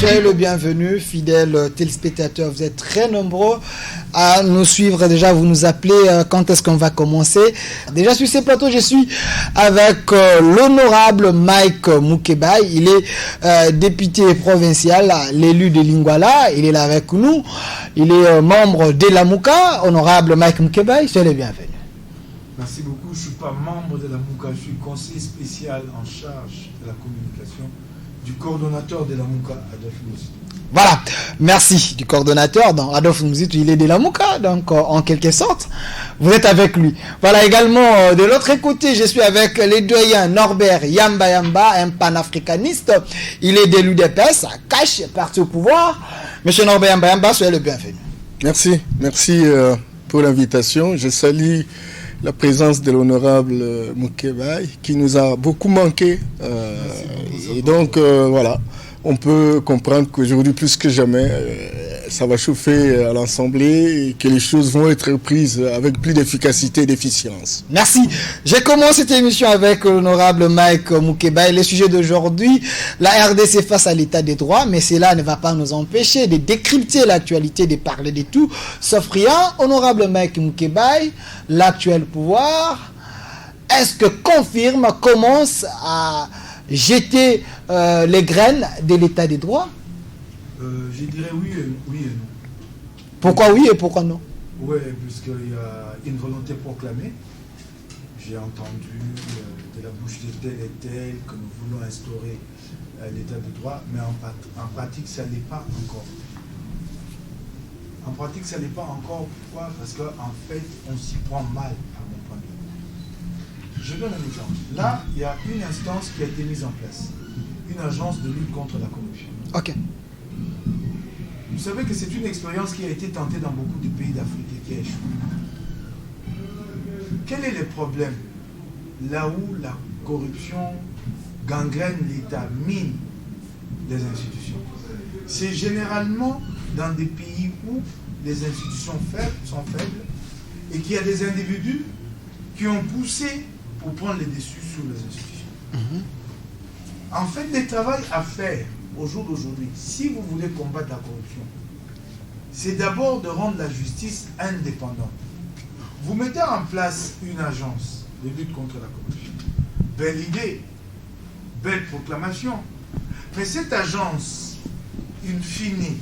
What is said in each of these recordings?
soyez le bienvenu, fidèles téléspectateurs. Vous êtes très nombreux à nous suivre. Déjà, vous nous appelez quand est-ce qu'on va commencer. Déjà, sur ces plateaux, je suis avec l'honorable Mike Moukebaye. Il est député provincial, l'élu de Lingwala. Il est là avec nous. Il est membre de la Mouka. Honorable Mike Moukebaye, soyez le bienvenu. Merci beaucoup. Je ne suis pas membre de la Mouka, je suis conseiller spécial en charge de la communication du coordonnateur de la Mouka, Adolphe Mouzitou. Voilà, merci du coordonnateur, donc Adolphe Mouzitou, il est de la Mouka, donc en quelque sorte, vous êtes avec lui. Voilà, également, de l'autre côté, je suis avec les doyens Norbert Yamba, un panafricaniste, il est de l'UDPS, cache, parti au pouvoir. Monsieur Norbert Yamba, soyez le bienvenu. Merci pour l'invitation. Je salue la présence de l'honorable Moukebaye qui nous a beaucoup manqué. Et donc, voilà, on peut comprendre qu'aujourd'hui, plus que jamais, ça va chauffer à l'Assemblée et que les choses vont être prises avec plus d'efficacité et d'efficience. Merci. J'ai commencé cette émission avec l'honorable Mike Moukebaye. Le sujet d'aujourd'hui, la RDC face à l'état des droits, mais cela ne va pas nous empêcher de décrypter l'actualité, de parler de tout, sauf rien. Honorable Mike Moukebaye, l'actuel pouvoir, est-ce que commence à jeter les graines de l'état des droits? Je dirais oui et non. Pourquoi oui et pourquoi non? Oui, puisqu'il y a une volonté proclamée. J'ai entendu de la bouche de tel et tel que nous voulons instaurer l'état de droit, mais en pratique, ça n'est pas encore. En pratique, ça n'est pas encore. Pourquoi? Parce qu'en fait, on s'y prend mal, à mon point de vue. Je donne un exemple. Là, il y a une instance qui a été mise en place. Une agence de lutte contre la corruption. Ok. Vous savez que c'est une expérience qui a été tentée dans beaucoup de pays d'Afrique et qui a échoué. Quel est le problème? Là où la corruption gangrène l'État, mine les institutions. C'est généralement dans des pays où les institutions sont faibles et qu'il y a des individus qui ont poussé pour prendre les dessus sur les institutions. En fait, le travail à faire au jour d'aujourd'hui, si vous voulez combattre la corruption, c'est d'abord de rendre la justice indépendante. Vous mettez en place une agence de lutte contre la corruption. Belle idée, belle proclamation. Mais cette agence, in fine,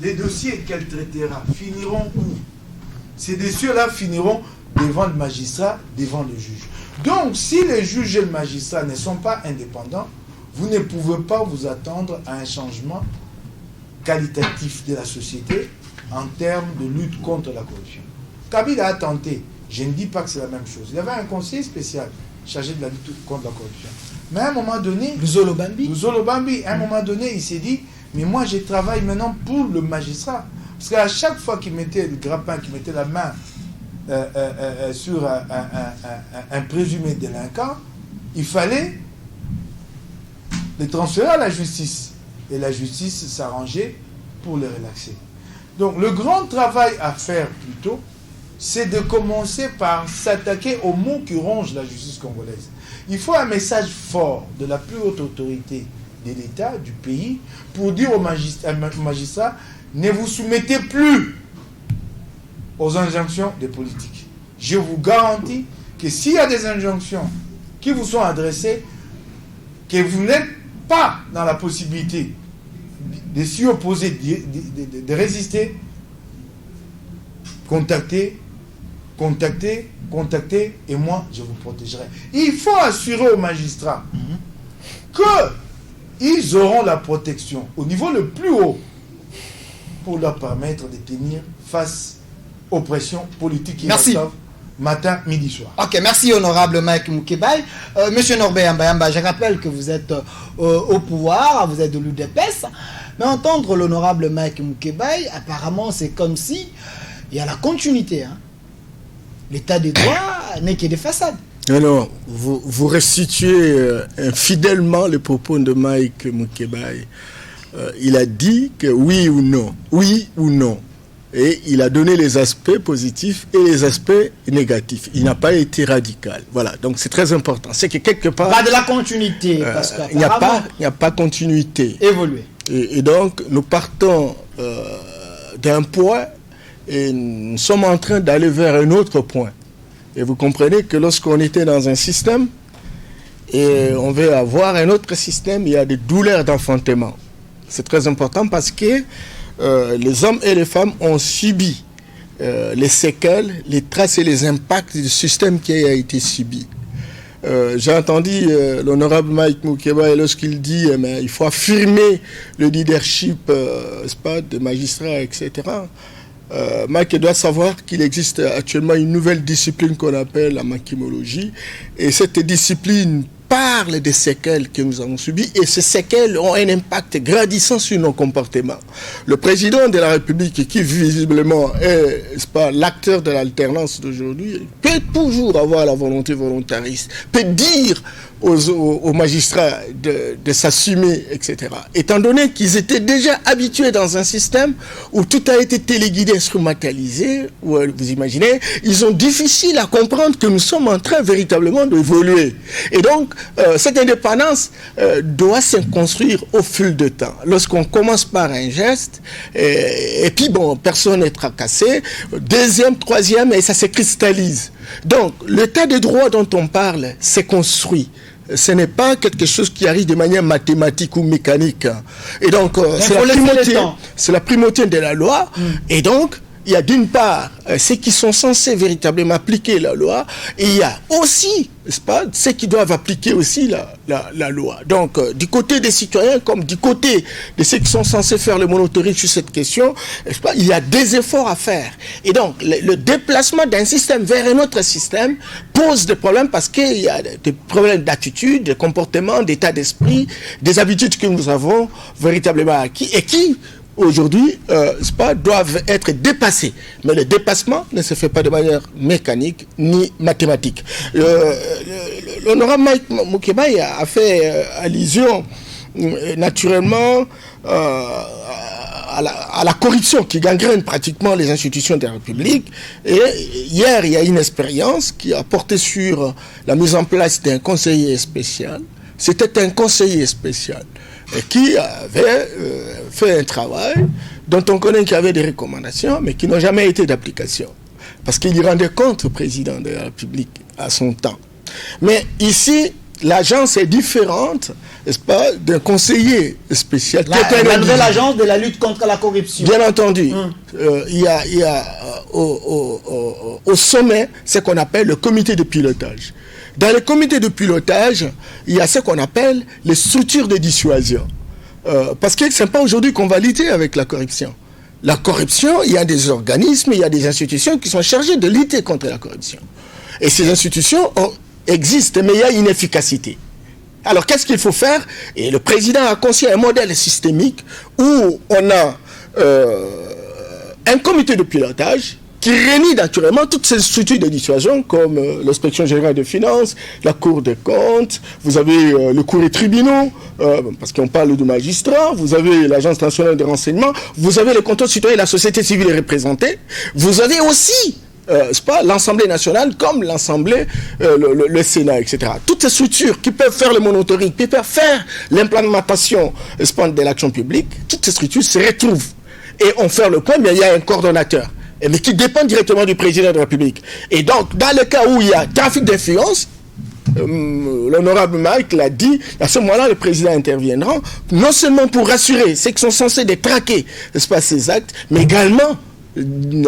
les dossiers qu'elle traitera finiront où? Ces dossiers-là finiront devant le magistrat, devant le juge. Donc, si les juges et le magistrat ne sont pas indépendants, vous ne pouvez pas vous attendre à un changement qualitatif de la société en termes de lutte contre la corruption. Kabila a tenté, je ne dis pas que c'est la même chose. Il y avait un conseiller spécial chargé de la lutte contre la corruption. Mais à un moment donné, Luzolo Bambi, à un moment donné, il s'est dit, mais moi je travaille maintenant pour le magistrat. Parce qu'à chaque fois qu'il mettait le grappin, qu'il mettait la main sur un présumé délinquant, il fallait les transférer à la justice. Et la justice s'arrangeait pour les relaxer. Donc le grand travail à faire plutôt, c'est de commencer par s'attaquer aux maux qui rongent la justice congolaise. Il faut un message fort de la plus haute autorité de l'État, du pays, pour dire aux magistrats, ne vous soumettez plus aux injonctions des politiques. Je vous garantis que s'il y a des injonctions qui vous sont adressées, que vous n'êtes pas dans la possibilité de s'y opposer, de résister, contactez, et moi, je vous protégerai. Il faut assurer aux magistrats qu'ils auront la protection au niveau le plus haut pour leur permettre de tenir face aux pressions politiques qui reçoivent matin, midi, soir. Ok, merci honorable Mike Moukebaye. Monsieur Norbert Yamba, je rappelle que vous êtes au pouvoir, vous êtes de l'UDPS, mais entendre l'honorable Mike Moukebaye, apparemment c'est comme si il y a la continuité. L'état des droits n'est que des façades. Non, vous restituez infidèlement les propos de Mike Moukebaye. Il a dit que oui ou non. Et il a donné les aspects positifs et les aspects négatifs. Il n'a pas été radical. Voilà, donc c'est très important. C'est que quelque part... Pas de la continuité, parce qu'il n'y a pas continuité. Évoluer. Et donc, nous partons d'un point et nous sommes en train d'aller vers un autre point. Et vous comprenez que lorsqu'on était dans un système et on veut avoir un autre système, il y a des douleurs d'enfantement. C'est très important parce que les hommes et les femmes ont subi les séquelles, les traces et les impacts du système qui a été subi. J'ai entendu l'honorable Mike Moukéba lorsqu'il dit mais il faut affirmer le leadership des magistrats, etc. Mike doit savoir qu'il existe actuellement une nouvelle discipline qu'on appelle la makimologie, et cette discipline parle des séquelles que nous avons subies, et ces séquelles ont un impact grandissant sur nos comportements. Le président de la République, qui visiblement est l'acteur de l'alternance d'aujourd'hui, peut toujours avoir la volonté volontariste, peut dire aux magistrats de s'assumer, etc. Étant donné qu'ils étaient déjà habitués dans un système où tout a été téléguidé, instrumentalisé, où, vous imaginez, ils ont difficile à comprendre que nous sommes en train véritablement d'évoluer. Et donc, cette indépendance doit se construire au fil de temps. Lorsqu'on commence par un geste, et puis bon, personne n'est tracassé, deuxième, troisième, et ça se cristallise. Donc, l'état de droit dont on parle s'est construit. Ce n'est pas quelque chose qui arrive de manière mathématique ou mécanique. Et donc, c'est la primauté de la loi. Et donc, il y a d'une part ceux qui sont censés véritablement appliquer la loi, et il y a aussi, n'est-ce pas, ceux qui doivent appliquer aussi la loi. Donc, du côté des citoyens comme du côté de ceux qui sont censés faire le monitoring sur cette question, n'est-ce pas, il y a des efforts à faire. Et donc, le déplacement d'un système vers un autre système pose des problèmes parce qu'il y a des problèmes d'attitude, de comportement, d'état d'esprit, des habitudes que nous avons véritablement acquis et qui, aujourd'hui, doivent être dépassés. Mais le dépassement ne se fait pas de manière mécanique ni mathématique. L'honorable Mike Moukéba a fait allusion naturellement à la corruption qui gangrène pratiquement les institutions de la République. Et hier, il y a une expérience qui a porté sur la mise en place d'un conseiller spécial. C'était un conseiller spécial qui avait fait un travail dont on connaît qu'il y avait des recommandations, mais qui n'ont jamais été d'application. Parce qu'il rendait compte au président de la République à son temps. Mais ici, l'agence est différente, n'est-ce pas, d'un conseiller spécial. La nouvelle agence de la lutte contre la corruption. Bien entendu. Il y a au sommet ce qu'on appelle le comité de pilotage. Dans le comité de pilotage, il y a ce qu'on appelle les structures de dissuasion. Parce que ce n'est pas aujourd'hui qu'on va lutter avec la corruption. La corruption, il y a des organismes, il y a des institutions qui sont chargées de lutter contre la corruption. Et ces institutions existent, mais il y a une efficacité. Alors, qu'est-ce qu'il faut faire? Et le président a conçu un modèle systémique où on a un comité de pilotage qui réunit naturellement toutes ces structures de dissuasion comme l'inspection générale des finances, la Cour des comptes, vous avez le cours des tribunaux, parce qu'on parle de magistrats, vous avez l'Agence nationale de renseignement, vous avez le contrôle citoyen et la société civile représentée, vous avez aussi l'Assemblée nationale comme l'Assemblée, le Sénat, etc. Toutes ces structures qui peuvent faire le monitoring, qui peuvent faire l'implémentation de l'action publique, toutes ces structures se retrouvent et on fait le point, mais il y a un coordonnateur, mais qui dépend directement du président de la République. Et donc, dans le cas où il y a trafic d'influence, l'honorable Mike l'a dit, à ce moment-là, le président interviendra, non seulement pour rassurer ceux qui sont censés traquer ces actes, mais également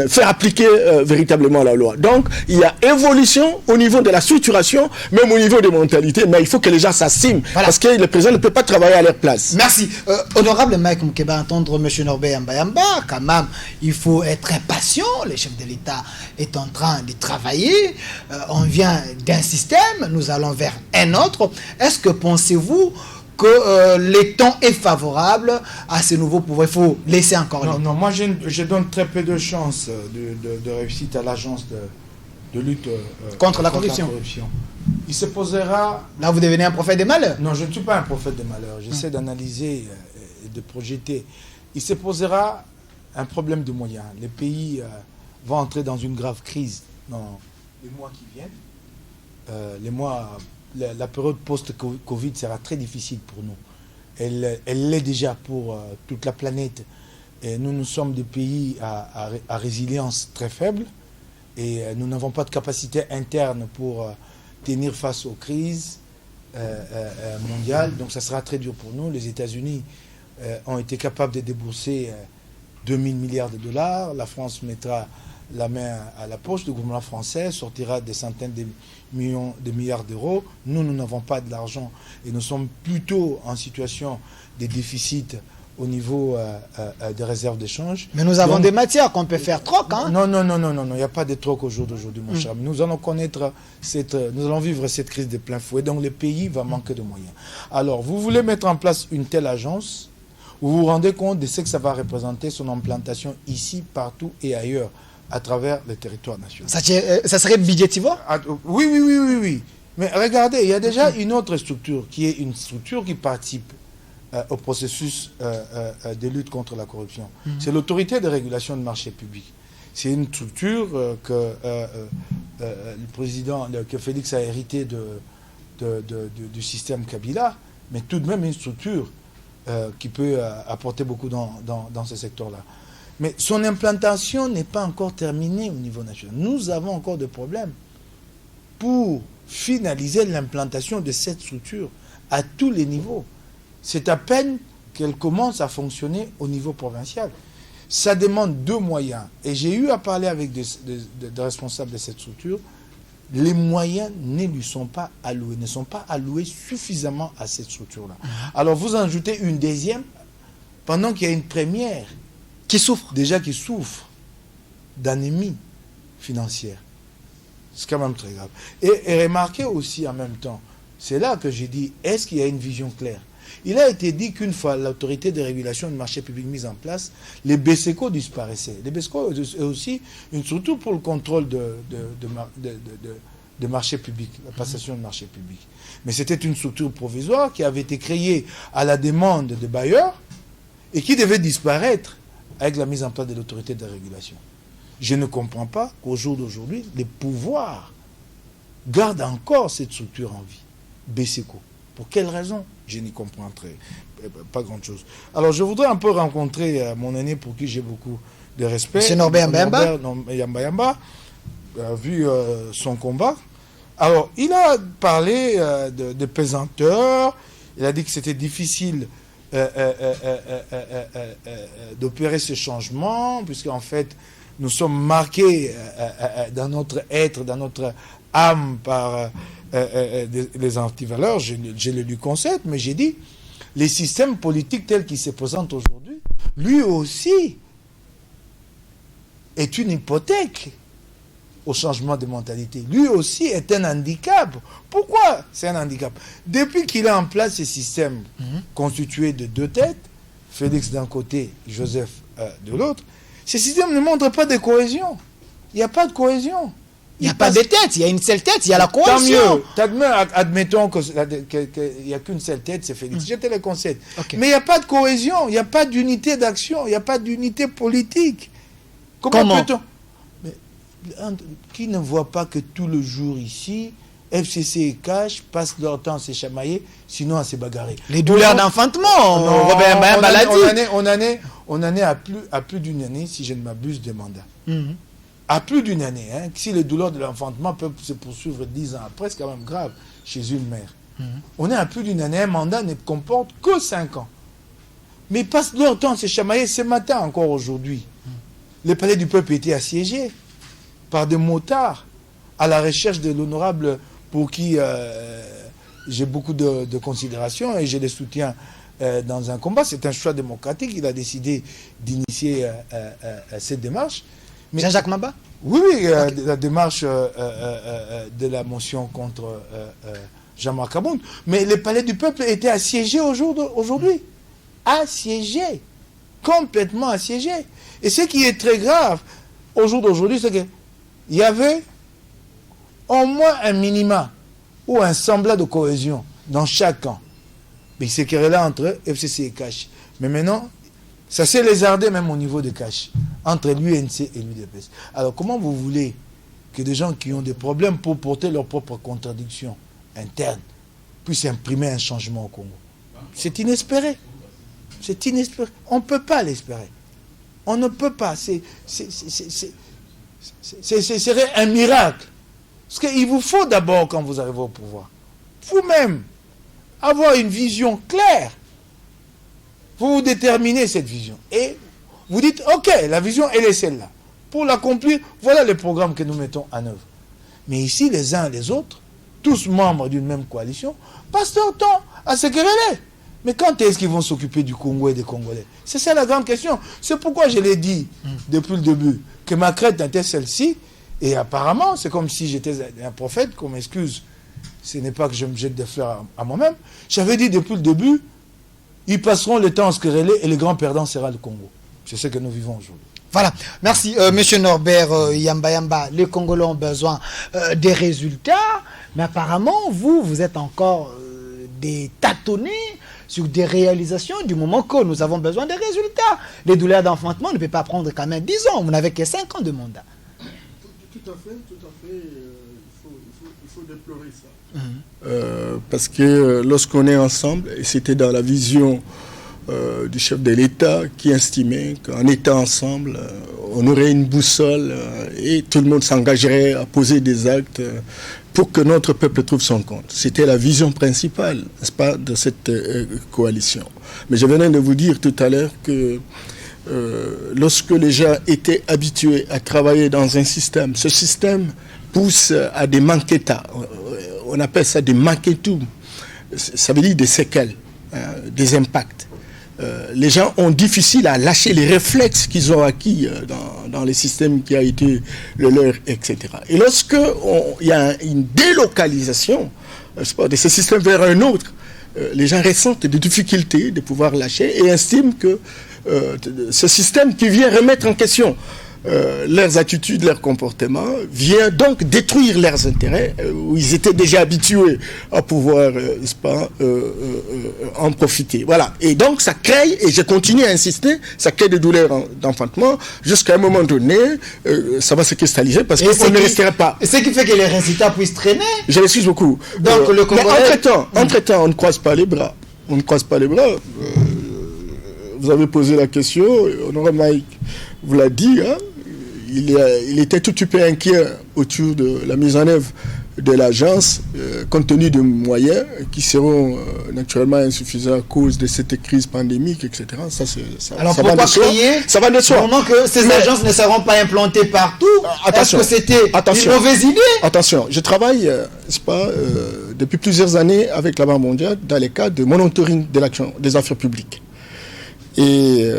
faire appliquer véritablement la loi. Donc, il y a évolution au niveau de la structuration, même au niveau des mentalités, mais il faut que les gens s'assument, parce que le président ne peut pas travailler à leur place. Merci. Honorable Mike Moukéba, entendre M. Norbert Mbayamba, quand même, il faut être impatient. Le chef de l'État est en train de travailler. On vient d'un système, nous allons vers un autre. Est-ce que pensez-vous que le temps est favorable à ce nouveau pouvoir? Il faut laisser encore. Non, moi je donne très peu de chances de réussite à l'agence de lutte contre la corruption. Il se posera... Là, vous devenez un prophète des malheurs. Non, je ne suis pas un prophète des malheurs. J'essaie d'analyser et de projeter. Il se posera un problème de moyens. Les pays vont entrer dans une grave crise dans les mois qui viennent. La période post-Covid sera très difficile pour nous. elle l'est déjà pour toute la planète. Et nous sommes des pays à résilience très faible et nous n'avons pas de capacité interne pour tenir face aux crises mondiales. Donc ça sera très dur pour nous. Les États-Unis ont été capables de débourser 2000 milliards de dollars. La France mettra la main à la poche. Le gouvernement français sortira des centaines de milliards d'euros. Nous n'avons pas de l'argent et nous sommes plutôt en situation de déficit au niveau des réserves d'échange. Mais nous avons des matières qu'on peut faire troc, hein? Non, il n'y a pas de troc au jour d'aujourd'hui, mon cher. Nous allons nous allons vivre cette crise de plein fouet, donc le pays va manquer de moyens. Alors, vous voulez mettre en place une telle agence, vous vous rendez compte de ce que ça va représenter son implantation ici, partout et ailleurs, à travers le territoire national. Ça serait budgétivore? Oui. Mais regardez, il y a déjà une autre structure, qui est une structure qui participe au processus de lutte contre la corruption. C'est l'autorité de régulation de marché public. C'est une structure que le président, que Félix a hérité du système Kabila, mais tout de même une structure qui peut apporter beaucoup dans ce secteur-là. Mais son implantation n'est pas encore terminée au niveau national. Nous avons encore des problèmes pour finaliser l'implantation de cette structure à tous les niveaux. C'est à peine qu'elle commence à fonctionner au niveau provincial. Ça demande 2 moyens. Et j'ai eu à parler avec des responsables de cette structure. Les moyens ne lui sont pas alloués, ne sont pas alloués suffisamment à cette structure-là. Alors vous en ajoutez une deuxième, pendant qu'il y a une première qui souffre d'anémie financière. C'est quand même très grave. Et remarquez aussi en même temps, c'est là que j'ai dit, est-ce qu'il y a une vision claire? Il a été dit qu'une fois l'autorité de régulation du marché public mise en place, les BSECO disparaissaient. Les BSECO est aussi une structure pour le contrôle de marché public, la passation de marché public. Mais c'était une structure provisoire qui avait été créée à la demande des bailleurs et qui devait disparaître avec la mise en place de l'autorité de régulation. Je ne comprends pas qu'au jour d'aujourd'hui, les pouvoirs gardent encore cette structure en vie, BSECO. Pour quelle raison? Je n'y comprends pas grand-chose. Alors, je voudrais un peu rencontrer mon aîné pour qui j'ai beaucoup de respect. C'est Norbert Yamba. Yamba, vu son combat. Alors, il a parlé de pesanteur. Il a dit que c'était difficile d'opérer ce changement, puisqu'en fait, nous sommes marqués dans notre être, dans notre âme par les antivaleurs. Je le lui concède, mais j'ai dit, les systèmes politiques tels qu'ils se présentent aujourd'hui, lui aussi est une hypothèque au changement de mentalité. Lui aussi est un handicap. Pourquoi c'est un handicap? Depuis qu'il a en place ce système constitué de 2 têtes, Félix d'un côté, Joseph de l'autre, ce système ne montre pas de cohésion. Il n'y a pas de cohésion. Il n'y a pas de tête, il y a une seule tête, il y a la cohésion. Tant mieux, admettons qu'il n'y a qu'une seule tête, c'est Félix. Je te le concède. Okay. Mais il n'y a pas de cohésion, il n'y a pas d'unité d'action, il n'y a pas d'unité politique. Comment peut-on... Mais, qui ne voit pas que tout le jour ici, FCC et Cash passent leur temps à se chamailler, sinon à se bagarrer? Les douleurs d'enfantement, Robert Mbemba l'a dit. On en est à plus d'une année, si je ne m'abuse, de mandat. À plus d'une année. Si les douleurs de l'enfantement peuvent se poursuivre 10 ans après, c'est quand même grave chez une mère. On est à plus d'une année. Un mandat ne comporte que 5 ans. Mais ils passent leur temps à se chamailler. Ce matin, encore aujourd'hui, le palais du peuple était assiégé par des motards à la recherche de l'honorable pour qui j'ai beaucoup de considération et je les soutiens dans un combat. C'est un choix démocratique. Il a décidé d'initier cette démarche. Jean-Jacques Mamba? Oui, okay. La démarche de la motion contre Jean-Marc Abound. Mais le palais du peuple était assiégé aujourd'hui. Assiégé. Complètement assiégé. Et ce qui est très grave au jour d'aujourd'hui, c'est qu'il y avait au moins un minima ou un semblant de cohésion dans chaque camp. Mais c'est qu'il y là entre FCC et Cash. Mais maintenant, ça s'est lézardé même au niveau de Cash, entre l'UNC et l'UDPS. Alors comment vous voulez que des gens qui ont des problèmes pour porter leurs propres contradictions internes puissent imprimer un changement au Congo? c'est inespéré. C'est inespéré. On ne peut pas l'espérer. On ne peut pas. Ce serait un miracle. Parce qu'il vous faut d'abord, quand vous arrivez au pouvoir, vous-même, avoir une vision claire. Vous déterminez cette vision. Et vous dites, ok, la vision, elle est celle-là. Pour l'accomplir, voilà les programmes que nous mettons en œuvre. Mais ici, les uns et les autres, tous membres d'une même coalition, passent leur temps à se quereller. Mais quand est-ce qu'ils vont s'occuper du Congo et des Congolais? C'est ça la grande question. C'est pourquoi je l'ai dit depuis le début, que ma crainte était celle-ci. Et apparemment, c'est comme si j'étais un prophète, qu'on m'excuse. Ce n'est pas que je me jette des fleurs à moi-même. J'avais dit depuis le début, ils passeront le temps à se quereller et le grand perdant sera le Congo. C'est ce que nous vivons aujourd'hui. Voilà, merci Monsieur Norbert Yamba. Les Congolais ont besoin des résultats, mais apparemment, vous êtes encore des tâtonnés sur des réalisations du moment que nous avons besoin des résultats. Les douleurs d'enfantement ne peuvent pas prendre quand même 10 ans, vous n'avez que 5 ans de mandat. Tout à fait, il faut déplorer ça. Parce que lorsqu'on est ensemble, et c'était dans la vision du chef de l'État qui estimait qu'en étant ensemble, on aurait une boussole et tout le monde s'engagerait à poser des actes pour que notre peuple trouve son compte. C'était la vision principale, n'est-ce pas, de cette coalition. Mais je venais de vous dire tout à l'heure que lorsque les gens étaient habitués à travailler dans un système, ce système pousse à des manquetas. On appelle ça des manquetum. Ça veut dire des séquelles, des impacts. Les gens ont difficile à lâcher les réflexes qu'ils ont acquis dans les systèmes qui a été le leur, etc. Et lorsque il y a une délocalisation de ce système vers un autre, les gens ressentent des difficultés de pouvoir lâcher et estiment que ce système qui vient remettre en question leurs attitudes, leurs comportements, vient donc détruire leurs intérêts où ils étaient déjà habitués à pouvoir, n'est-ce pas, en profiter. Voilà. Et donc ça crée, et je continue à insister, ça crée des douleurs d'enfantement jusqu'à un moment donné, ça va se cristalliser parce qu'on ne restera pas. Et ce qui fait que les résultats puissent traîner. Je l'excuse beaucoup. Donc le Congolais... Mais entre-temps, on ne croise pas les bras. On ne croise pas les bras. Vous avez posé la question, Honorable Mike vous l'a dit, hein, il était tout petit peu inquiet autour de la mise en œuvre de l'agence, compte tenu de moyens qui seront naturellement insuffisants à cause de cette crise pandémique, etc. Alors pourquoi crier ça va de soi. Au moment que ces agences ne seront pas implantées partout, attention, est-ce que c'était une mauvaise idée? Attention, je travaille, depuis plusieurs années avec la Banque mondiale dans les cadres de monitoring de l'action des affaires publiques. Et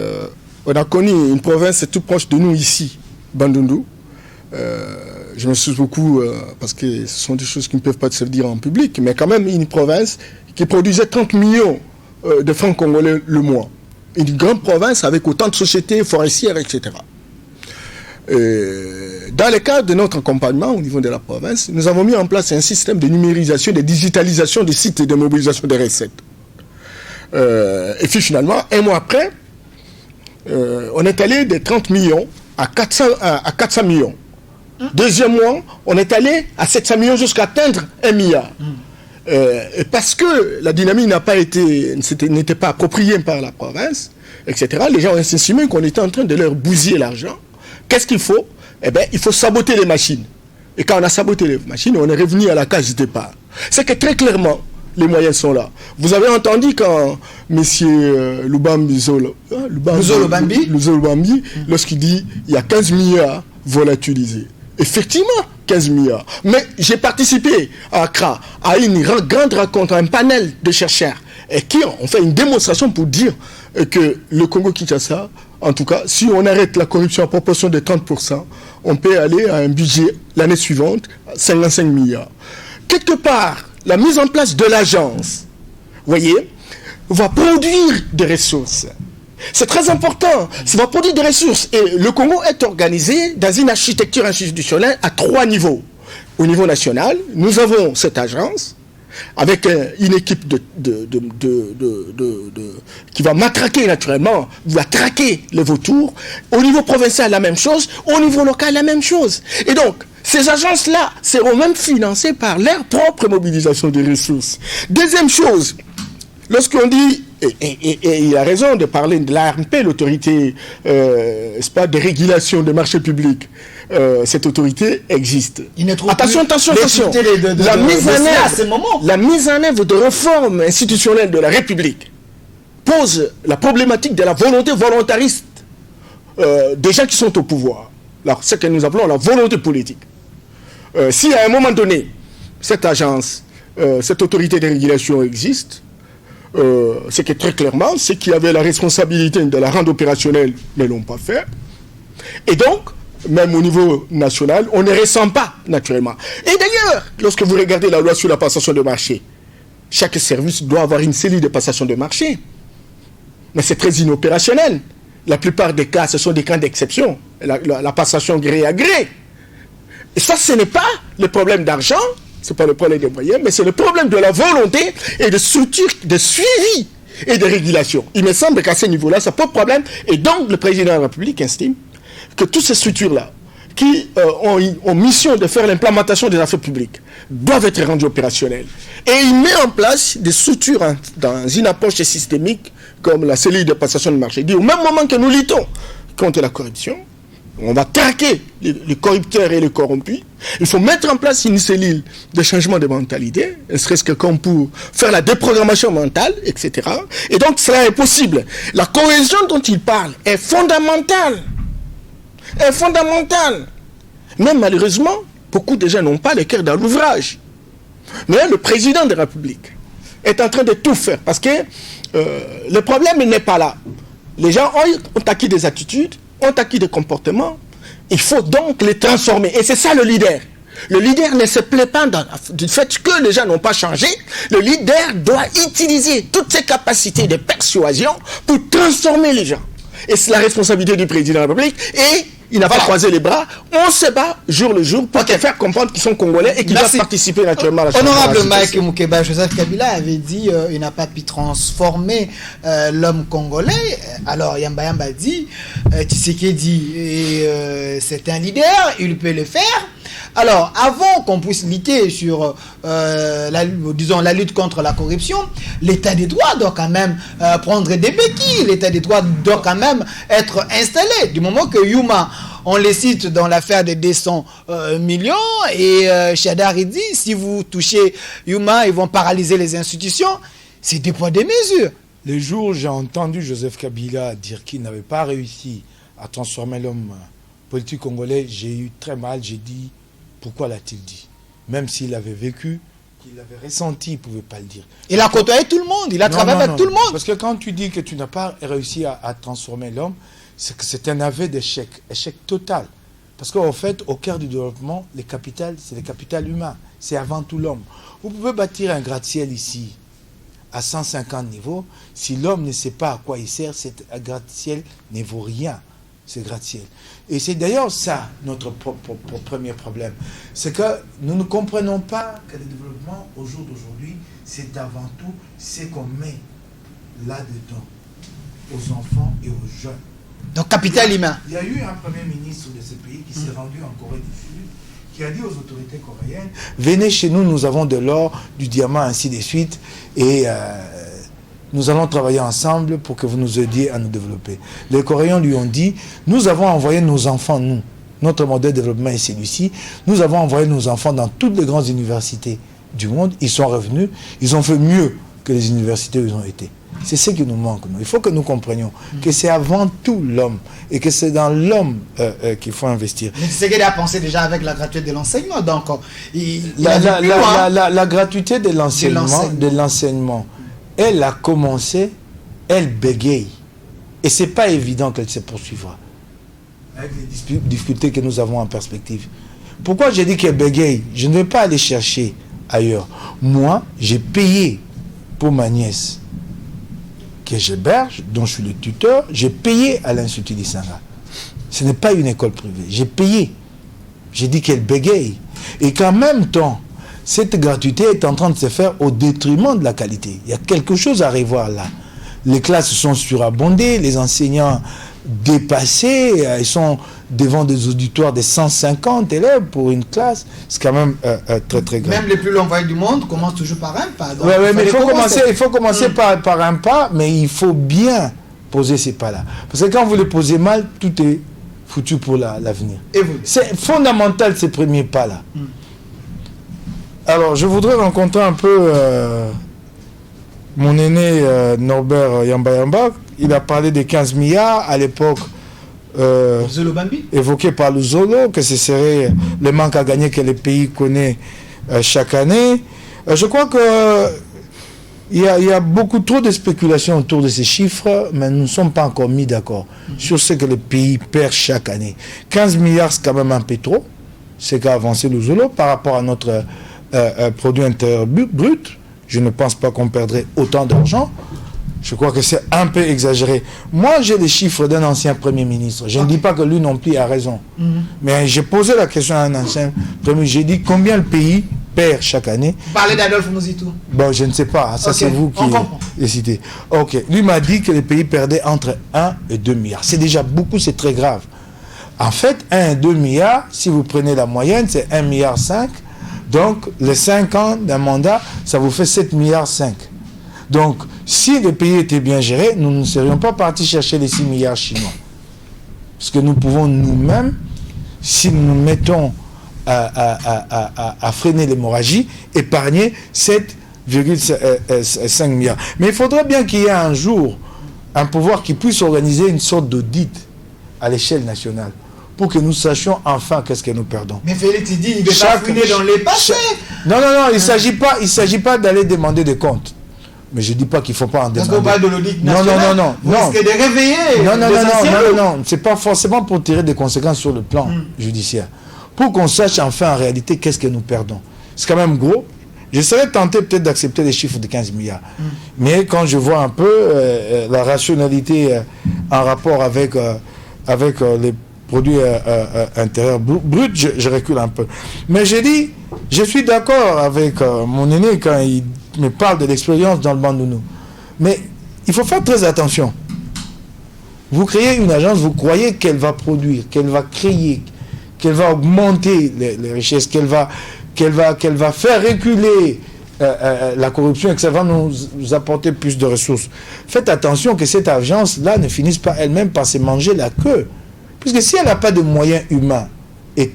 on a connu une province tout proche de nous ici, Bandundu. Je me soucie beaucoup parce que ce sont des choses qui ne peuvent pas se dire en public, mais quand même une province qui produisait 30 millions de francs congolais le mois. Une grande province avec autant de sociétés forestières, etc. Dans le cadre de notre accompagnement au niveau de la province, nous avons mis en place un système de numérisation, de digitalisation des sites et de mobilisation des recettes. Et puis finalement, un mois après, on est allé de 30 millions à 400 millions. Deuxième mois, on est allé à 700 millions jusqu'à atteindre 1 milliard. Et parce que la dynamique n'était pas appropriée par la province, etc., les gens ont estimé qu'on était en train de leur bousiller l'argent. Qu'est-ce qu'il faut? Eh bien, il faut saboter les machines. Et quand on a saboté les machines, on est revenu à la case de départ. C'est que très clairement, les moyens sont là. Vous avez entendu quand M. Lubambi, lorsqu'il dit il y a 15 milliards volatilisés. Effectivement, 15 milliards. Mais j'ai participé à Accra à une grande rencontre, un panel de chercheurs et qui ont fait une démonstration pour dire que le Congo-Kinshasa, en tout cas, si on arrête la corruption à proportion de 30%, on peut aller à un budget l'année suivante, 55 milliards. Quelque part, la mise en place de l'agence, voyez, va produire des ressources. C'est très important. Ça va produire des ressources. Et le Congo est organisé dans une architecture institutionnelle à 3 niveaux. Au niveau national, nous avons cette agence avec une équipe qui va matraquer naturellement, va traquer les vautours. Au niveau provincial, la même chose. Au niveau local, la même chose. Et donc, ces agences-là seront même financées par leur propre mobilisation des ressources. Deuxième chose, lorsqu'on dit, et il a raison de parler de l'ARMP, l'autorité de régulation des marchés publics, cette autorité existe. Attention. La mise en œuvre de réformes institutionnelles de la République pose la problématique de la volonté volontariste des gens qui sont au pouvoir. Alors, ce que nous appelons la volonté politique. Si à un moment donné, cette agence, cette autorité de régulation existe, c'est que très clairement, ceux qui avaient la responsabilité de la rendre opérationnelle ne l'ont pas fait. Et donc, même au niveau national, on ne ressent pas naturellement. Et d'ailleurs, lorsque vous regardez la loi sur la passation de marché, chaque service doit avoir une cellule de passation de marché. Mais c'est très inopérationnel. La plupart des cas, ce sont des cas d'exception. La passation gré à gré. Et ça, ce n'est pas le problème d'argent, ce n'est pas le problème des moyens, mais c'est le problème de la volonté et de structure, de suivi et de régulation. Il me semble qu'à ce niveau-là, ça pose problème. Et donc, le président de la République estime que toutes ces structures-là, qui ont mission de faire l'implémentation des affaires publiques, doivent être rendues opérationnelles. Et il met en place des structures dans une approche systémique, comme la cellule de passation de marché. Il dit, au même moment que nous luttons contre la corruption, on va traquer les corrupteurs et les corrompus. Il faut mettre en place une cellule de changement de mentalité, ne serait-ce que comme pour faire la déprogrammation mentale, etc. Et donc, cela est possible. La cohésion dont il parle est fondamentale. Mais malheureusement, beaucoup de gens n'ont pas le cœur dans l'ouvrage. Mais le président de la République est en train de tout faire. Parce que le problème n'est pas là. Les gens ont acquis des attitudes, ont acquis des comportements. Il faut donc les transformer. Et c'est ça le leader. Le leader ne se plaît pas du fait que les gens n'ont pas changé. Le leader doit utiliser toutes ses capacités de persuasion pour transformer les gens. Et c'est la responsabilité du président de la République. Et il n'a pas croisé les bras. On se bat jour le jour pour faire comprendre qu'ils sont Congolais et qu'ils doivent participer naturellement à la Honorable Mike Moukeba, Joseph Kabila avait dit il n'a pas pu transformer l'homme congolais. Alors Yamba Yamba dit, Tshisekedi c'est un leader, il peut le faire. Alors, avant qu'on puisse lutter sur la lutte contre la corruption, l'état des droits doit quand même prendre des béquilles. L'état des droits doit quand même être installé. Du moment que Yuma, on les cite dans l'affaire des 200 millions, et Chadari dit, si vous touchez Yuma, ils vont paralyser les institutions. C'est des poids, des mesures. Le jour où j'ai entendu Joseph Kabila dire qu'il n'avait pas réussi à transformer l'homme politique congolais, j'ai eu très mal, j'ai dit, pourquoi l'a-t-il dit? Même s'il avait vécu, qu'il avait ressenti, il ne pouvait pas le dire. Il a côtoyé tout le monde, il a travaillé avec tout le monde. Parce que quand tu dis que tu n'as pas réussi à transformer l'homme, c'est que c'est un aveu d'échec, échec total. Parce qu'en fait, au cœur du développement, les capitales, c'est le capital humain. C'est avant tout l'homme. Vous pouvez bâtir un gratte-ciel ici, à 150 niveaux. Si l'homme ne sait pas à quoi il sert, cet gratte-ciel ne vaut rien. Ce gratte-ciel. Et c'est d'ailleurs ça notre premier problème. C'est que nous ne comprenons pas que le développement au jour d'aujourd'hui, c'est avant tout ce qu'on met là-dedans, aux enfants et aux jeunes. Donc capital humain. Il y a eu un premier ministre de ce pays qui s'est rendu en Corée du Sud, qui a dit aux autorités coréennes, venez chez nous, nous avons de l'or, du diamant, ainsi de suite, et nous allons travailler ensemble pour que vous nous aidiez à nous développer. Les Coréens lui ont dit, nous avons envoyé nos enfants, nous, notre modèle de développement est celui-ci, nous avons envoyé nos enfants dans toutes les grandes universités du monde, ils sont revenus, ils ont fait mieux que les universités où ils ont été. C'est ce qui nous manque. Il faut que nous comprenions que c'est avant tout l'homme et que c'est dans l'homme qu'il faut investir. Mais c'est ce qu'il a pensé déjà avec la gratuité de l'enseignement. Donc, la gratuité de l'enseignement, elle a commencé, elle bégaye. Et ce n'est pas évident qu'elle se poursuivra. Avec les difficultés que nous avons en perspective. Pourquoi j'ai dit qu'elle bégaye? Je ne vais pas aller chercher ailleurs. Moi, j'ai payé pour ma nièce que j'héberge, dont je suis le tuteur, j'ai payé à l'Institut d'Isanga. Ce n'est pas une école privée. J'ai payé. J'ai dit qu'elle bégaye. Et qu'en même temps, cette gratuité est en train de se faire au détriment de la qualité. Il y a quelque chose à revoir là. Les classes sont surabondées, les enseignants dépassés. Ils sont devant des auditoires de 150 élèves pour une classe. C'est quand même très, très grave. Même les plus longs voyages du monde commencent toujours par un pas. Oui, mais il faut commencer par un pas, mais il faut bien poser ces pas-là. Parce que quand vous les posez mal, tout est foutu pour l'avenir. C'est fondamental, ces premiers pas-là. Alors, je voudrais rencontrer un peu mon aîné Norbert Yamba. Il a parlé des 15 milliards à l'époque évoqué par le Zolo, que ce serait le manque à gagner que le pays connaît chaque année. Je crois que il y a beaucoup trop de spéculations autour de ces chiffres, mais nous ne sommes pas encore mis d'accord sur ce que le pays perd chaque année. 15 milliards, c'est quand même un peu trop, c'est qu'a avancé le Zolo par rapport à notre produit intérieur brut. Je ne pense pas qu'on perdrait autant d'argent. Je crois que c'est un peu exagéré. Moi, j'ai les chiffres d'un ancien Premier ministre. Je ne dis pas que lui non plus a raison. Mais j'ai posé la question à un ancien Premier ministre. J'ai dit combien le pays perd chaque année. Vous parlez d'Adolphe Mouzitou. Bon, je ne sais pas. Ça, c'est vous qui les citez. Ok. Lui m'a dit que le pays perdait entre 1 et 2 milliards. C'est déjà beaucoup, c'est très grave. En fait, 1 et 2 milliards, si vous prenez la moyenne, c'est 1,5 milliard. Donc, les 5 ans d'un mandat, ça vous fait 7,5 milliards. Donc, si le pays était bien géré, nous ne serions pas partis chercher les 6 milliards chinois. Parce que nous pouvons nous-mêmes, si nous nous mettons à freiner l'hémorragie, épargner 7,5 milliards. Mais il faudrait bien qu'il y ait un jour un pouvoir qui puisse organiser une sorte d'audit à l'échelle nationale pour que nous sachions enfin qu'est-ce que nous perdons. Mais Félix, il dit, il ne veut pas fouiner dans les passés. Non, il ne s'agit pas d'aller demander des comptes. Mais je ne dis pas qu'il ne faut pas en demander. Parce qu'on parle de l'audit national. Non. Vous risquez de réveiller. Non. Ce n'est pas forcément pour tirer des conséquences sur le plan judiciaire. Pour qu'on sache enfin en réalité qu'est-ce que nous perdons. C'est quand même gros. Je serais tenté peut-être d'accepter les chiffres de 15 milliards. Mais quand je vois un peu la rationalité en rapport avec les produits intérieurs bruts, je recule un peu. Mais j'ai dit, je suis d'accord avec mon aîné quand il me parle de l'expérience dans le Bandounou. Mais il faut faire très attention. Vous créez une agence, vous croyez qu'elle va produire, qu'elle va créer, qu'elle va augmenter les richesses, qu'elle va faire reculer la corruption et que ça va nous apporter plus de ressources. Faites attention que cette agence-là ne finisse pas elle-même par se manger la queue. Puisque si elle n'a pas de moyens humains et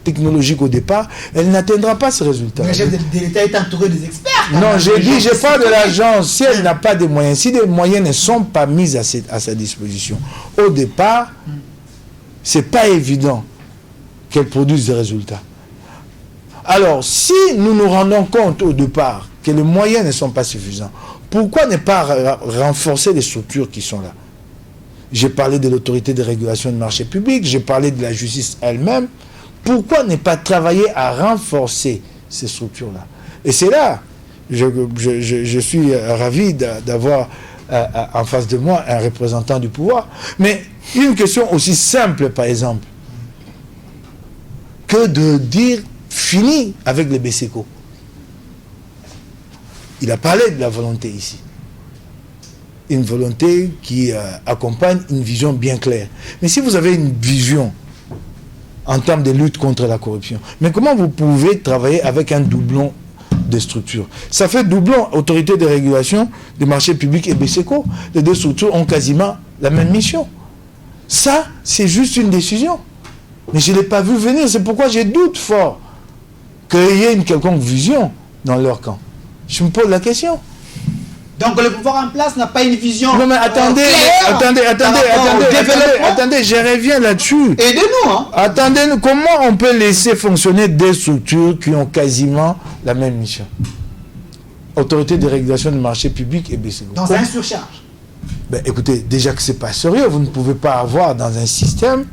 technologiques au départ, elle n'atteindra pas ce résultat. Le chef de l'État est entouré des experts. Non, j'ai dit, je parle de l'agence. Si elle n'a pas de moyens, si des moyens ne sont pas mis à sa disposition, au départ, ce n'est pas évident qu'elle produise des résultats. Alors, si nous nous rendons compte au départ que les moyens ne sont pas suffisants, pourquoi ne pas renforcer les structures qui sont là? J'ai parlé de l'autorité de régulation du marché public, j'ai parlé de la justice elle-même. Pourquoi ne pas travailler à renforcer ces structures-là? Et c'est là, je suis ravi d'avoir en face de moi un représentant du pouvoir. Mais une question aussi simple, par exemple, que de dire fini avec les BCECO. Il a parlé de la volonté ici. Une volonté qui accompagne une vision bien claire. Mais si vous avez une vision en termes de lutte contre la corruption, mais comment vous pouvez travailler avec un doublon de structures? Ça fait doublon, autorité de régulation des marchés publics et BCECO. Les deux structures ont quasiment la même mission. Ça, c'est juste une décision. Mais je ne l'ai pas vu venir. C'est pourquoi j'ai doute fort qu'il y ait une quelconque vision dans leur camp. Je me pose la question. Donc le pouvoir en place n'a pas une vision. Non mais attendez, je reviens là-dessus. Aidez-nous, hein. Attendez, comment on peut laisser fonctionner des structures qui ont quasiment la même mission? Autorité de régulation du marché public et BCECO. Dans un surcharge. Ben, écoutez, déjà que c'est pas sérieux, vous ne pouvez pas avoir dans un système,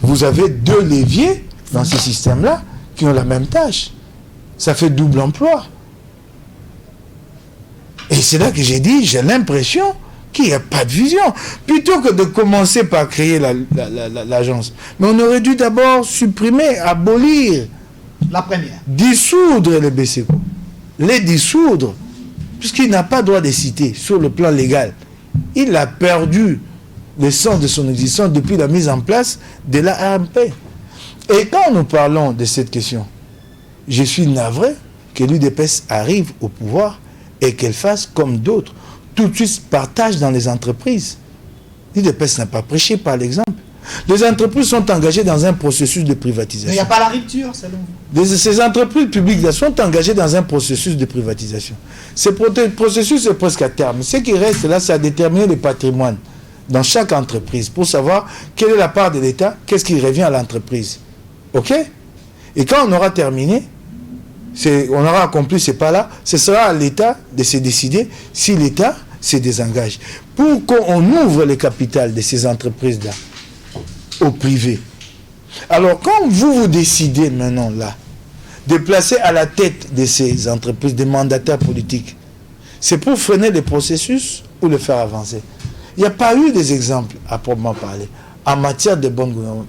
vous avez deux leviers dans ce système-là qui ont la même tâche. Ça fait double emploi. Et c'est là que j'ai dit, j'ai l'impression qu'il n'y a pas de vision. Plutôt que de commencer par créer l'agence. Mais on aurait dû d'abord supprimer, abolir. La première. Dissoudre les BCECO. Les dissoudre. Puisqu'il n'a pas droit de citer sur le plan légal. Il a perdu l'essence de son existence depuis la mise en place de la RMP. Et quand nous parlons de cette question, je suis navré que l'UDPS arrive au pouvoir et qu'elle fasse comme d'autres, tout de suite partage dans les entreprises. L'UDPS n'a pas prêché par l'exemple. Les entreprises sont engagées dans un processus de privatisation. Mais il n'y a pas la rupture, selon vous. Ces entreprises publiques là sont engagées dans un processus de privatisation. Ce processus est presque à terme. Ce qui reste là, c'est à déterminer le patrimoine dans chaque entreprise pour savoir quelle est la part de l'État, qu'est-ce qui revient à l'entreprise. OK? Et quand on aura terminé, on aura accompli ce pas-là, ce sera à l'État de se décider si l'État se désengage. Pour qu'on ouvre le capital de ces entreprises-là au privé. Alors, quand vous décidez maintenant là de placer à la tête de ces entreprises des mandataires politiques, c'est pour freiner le processus ou le faire avancer. Il n'y a pas eu des exemples à proprement parler en matière de bonne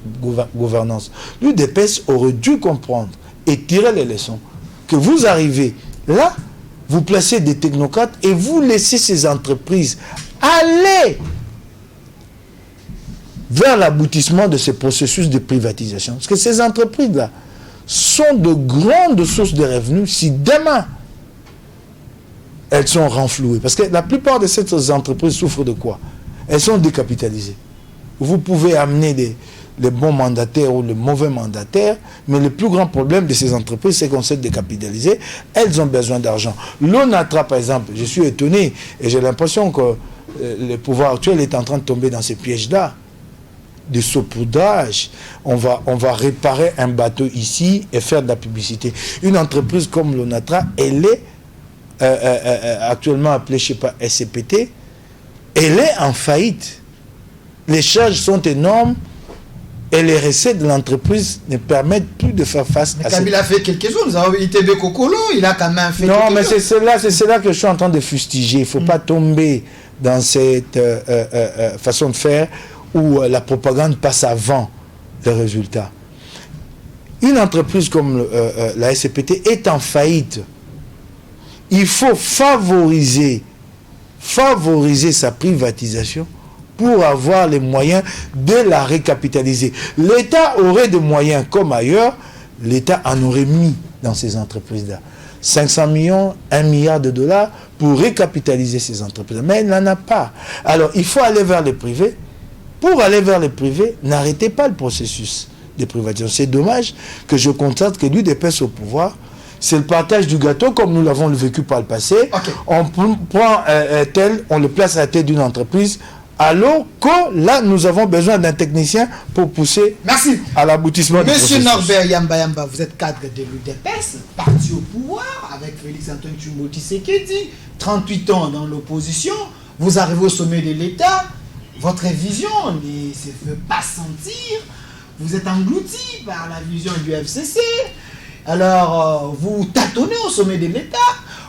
gouvernance. L'UDPS aurait dû comprendre et tirer les leçons que vous arrivez là, vous placez des technocrates et vous laissez ces entreprises aller vers l'aboutissement de ce processus de privatisation. Parce que ces entreprises-là sont de grandes sources de revenus si demain elles sont renflouées. Parce que la plupart de ces entreprises souffrent de quoi? Elles sont décapitalisées. Vous pouvez amener les bons mandataires ou les mauvais mandataires, mais le plus grand problème de ces entreprises, c'est qu'on s'est décapitalisé. Elles ont besoin d'argent. L'ONATRA, par exemple, je suis étonné et j'ai l'impression que le pouvoir actuel est en train de tomber dans ces pièges-là de saupoudrage. On va réparer un bateau ici et faire de la publicité. Une entreprise comme l'ONATRA, elle est actuellement appelée, je sais pas, SCPT, elle est en faillite. Les charges sont énormes et les recettes de l'entreprise ne permettent plus de faire face à ça. Kabila a fait quelque chose. Nous avons ITB Kokolo, il a quand même fait quelque chose. Non, mais c'est cela que je suis en train de fustiger. Il ne faut pas tomber dans cette façon de faire où la propagande passe avant le résultat. Une entreprise comme la SCPT est en faillite. Il faut favoriser sa privatisation pour avoir les moyens de la récapitaliser. L'État aurait des moyens comme ailleurs, l'État en aurait mis dans ces entreprises-là. 500 millions, 1 milliard de dollars pour récapitaliser ces entreprises. Mais il n'en a pas. Alors, il faut aller vers les privés. Pour aller vers les privés, n'arrêtez pas le processus de privatisation. C'est dommage que je constate que l'UDPS au pouvoir, c'est le partage du gâteau comme nous l'avons vécu par le passé. Okay. On prend tel, on le place à la tête d'une entreprise, alors que là, nous avons besoin d'un technicien pour pousser à l'aboutissement du processus. Monsieur Norbert Yamba, vous êtes cadre de l'UDPS, parti au pouvoir avec Félix Antoine Tshilombo Tshisekedi, 38 ans dans l'opposition, vous arrivez au sommet de l'État, votre vision ne se fait pas sentir, vous êtes englouti par la vision du FCC, alors vous tâtonnez au sommet de l'État,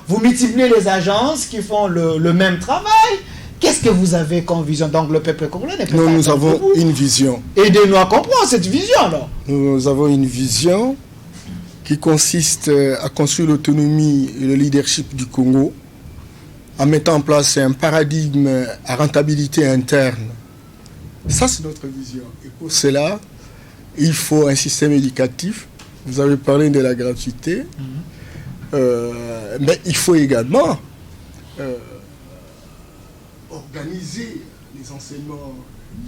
vous multipliez les agences qui font le même travail. Qu'est-ce que vous avez comme vision? Donc le peuple congolais n'est pas... Nous avons une vision. Aidez-nous à comprendre cette vision alors. Nous avons une vision qui consiste à construire l'autonomie et le leadership du Congo en mettant en place un paradigme à rentabilité interne. Ça, c'est notre vision. Et pour cela, il faut un système éducatif. Vous avez parlé de la gratuité. Mais il faut également organiser les enseignements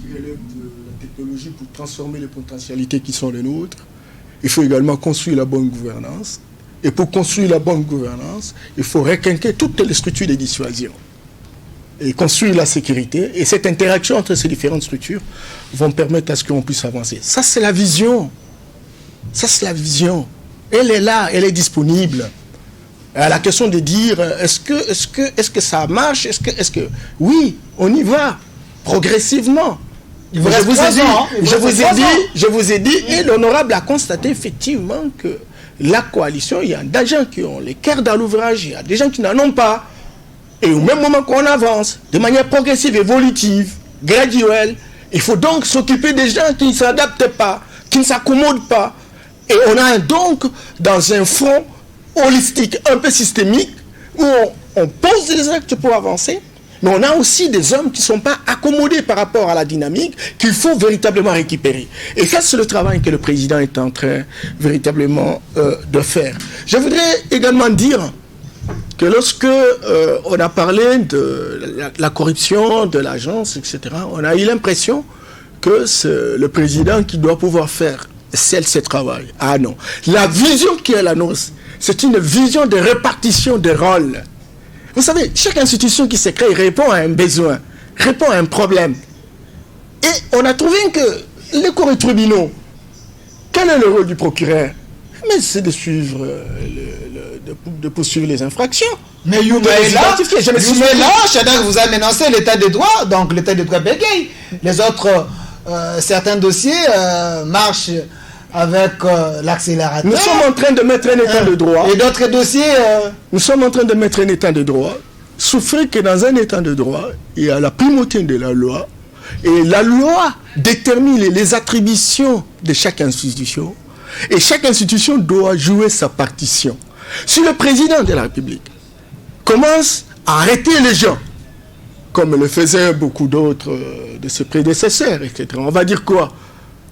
qui relèvent de la technologie pour transformer les potentialités qui sont les nôtres. Il faut également construire la bonne gouvernance. Et pour construire la bonne gouvernance, il faut requinquer toutes les structures de dissuasion et construire la sécurité. Et cette interaction entre ces différentes structures vont permettre à ce qu'on puisse avancer. Ça, c'est la vision. Ça, c'est la vision. Elle est là, elle est disponible. À la question de dire, est-ce que ça marche? Est-ce que oui, on y va progressivement. Je vous ai dit, et l'honorable a constaté effectivement que la coalition, il y a des gens qui ont les cœurs dans l'ouvrage, il y a des gens qui n'en ont pas. Et au même moment qu'on avance, de manière progressive, évolutive, graduelle, il faut donc s'occuper des gens qui ne s'adaptent pas, qui ne s'accommodent pas. Et on a donc dans un front holistique, un peu systémique, où on pose des actes pour avancer, Mais on a aussi des hommes qui ne sont pas accommodés par rapport à la dynamique qu'il faut véritablement récupérer. Et ça, c'est le travail que le président est en train véritablement de faire. Je voudrais également dire que lorsque on a parlé de la corruption de l'agence, etc., on a eu l'impression que c'est le président qui doit pouvoir faire ce travail. Ah non. La vision qui est la nôtre, c'est une vision de répartition des rôles. Vous savez, chaque institution qui se crée répond à un besoin, répond à un problème. Et on a trouvé que les cours et tribunaux, quel est le rôle du procureur? Mais c'est de suivre, de poursuivre les infractions. Mais Youmé là, Shadak vous a menacé l'état des droits, donc l'état des droits bégaye. Les autres, certains dossiers marchent avec l'accélérateur. Nous sommes en train de mettre un état de droit. Et d'autres dossiers... Nous sommes en train de mettre un état de droit. Souffrez que dans un état de droit, il y a la primauté de la loi. Et la loi détermine les attributions de chaque institution. Et chaque institution doit jouer sa partition. Si le président de la République commence à arrêter les gens, comme le faisaient beaucoup d'autres de ses prédécesseurs, etc., on va dire quoi?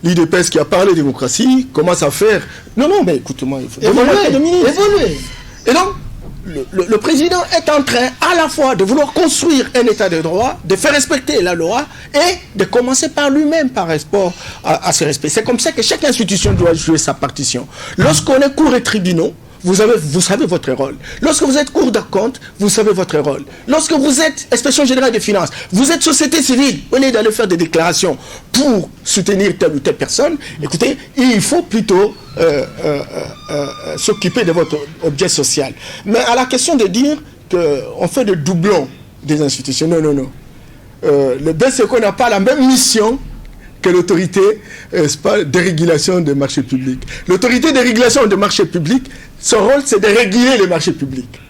L'IDPS qui a parlé démocratie commence à faire... Non, mais écoute-moi, il faut... Évoluer. Et donc, le président est en train à la fois de vouloir construire un état de droit, de faire respecter la loi et de commencer par lui-même par rapport à ce respect. C'est comme ça que chaque institution doit jouer sa partition. Lorsqu'on est cour et tribunaux, vous savez votre rôle. Lorsque vous êtes cour de compte, vous savez votre rôle. Lorsque vous êtes inspection générale des finances, vous êtes société civile, au lieu d'aller faire des déclarations pour soutenir telle ou telle personne, écoutez, il faut plutôt s'occuper de votre objet social. Mais à la question de dire qu'on fait des doublons des institutions, non. Le BCECO n'a pas la même mission que l'autorité de régulation des marchés publics. L'autorité de régulation des marchés publics, son rôle, c'est de réguler les marchés publics.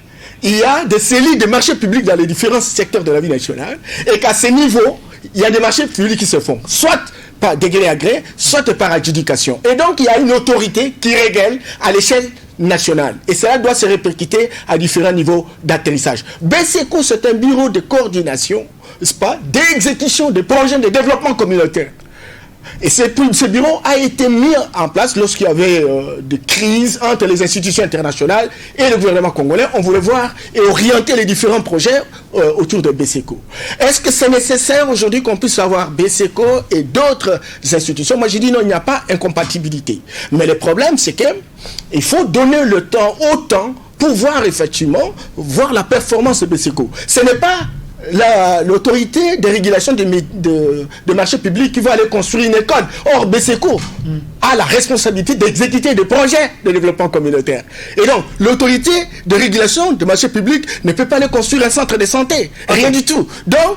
Il y a des cellules de marchés publics dans les différents secteurs de la vie nationale, et qu'à ce niveau, il y a des marchés publics qui se font, soit par degré à gré, soit par adjudication. Et donc, il y a une autorité qui régule à l'échelle nationale. Et cela doit se répercuter à différents niveaux d'atterrissage. BCECO, c'est un bureau de coordination, n'est-ce pas, d'exécution des projets de développement communautaire. Et ce bureau a été mis en place lorsqu'il y avait des crises entre les institutions internationales et le gouvernement congolais. On voulait voir et orienter les différents projets autour de BCECO. Est-ce que c'est nécessaire aujourd'hui qu'on puisse avoir BCECO et d'autres institutions? Moi, j'ai dit non, il n'y a pas incompatibilité. Mais le problème, c'est qu'il faut donner le temps au temps pour voir effectivement, voir la performance de BCECO. Ce n'est pas l'autorité de régulation de marché public qui va aller construire une école. Or, BCECO a la responsabilité d'exécuter des projets de développement communautaire. Et donc, l'autorité de régulation de marché public ne peut pas aller construire un centre de santé. Rien du tout. Donc,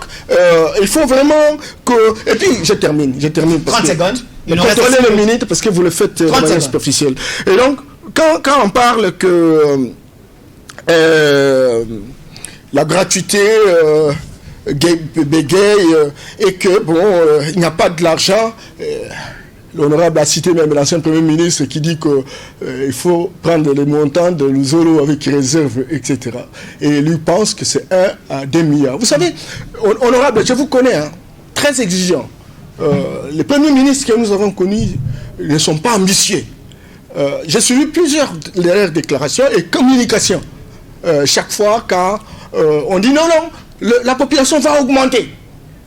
il faut vraiment que... Et puis, je termine. 30 secondes. Contrôlez le minute parce que vous le faites de manière superficielle. Et donc, quand on parle que... la gratuité bégaye et que, il n'y a pas de l'argent. L'honorable a cité même l'ancien Premier ministre qui dit qu'il faut prendre les montants de l'Uzolo avec réserve, etc. Et lui pense que c'est 1 à 2 milliards. Vous savez, honorable, je vous connais, très exigeant. Les premiers ministres que nous avons connus ne sont pas ambitieux. J'ai suivi plusieurs de leurs déclarations et communications. Chaque fois quand on dit non, la population va augmenter.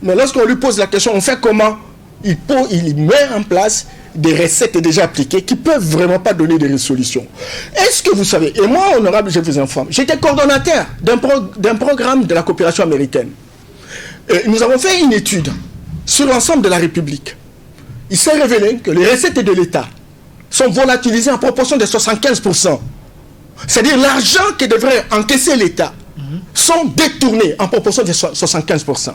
Mais lorsqu'on lui pose la question, on fait comment? Il met en place des recettes déjà appliquées qui ne peuvent vraiment pas donner des solutions. Est-ce que vous savez, et moi, honorable, je vous informe, j'étais coordonnateur d'un programme de la coopération américaine. Et nous avons fait une étude sur l'ensemble de la République. Il s'est révélé que les recettes de l'État sont volatilisées en proportion de 75%. C'est-à-dire l'argent que devrait encaisser l'État sont détournés en proportion de 75%.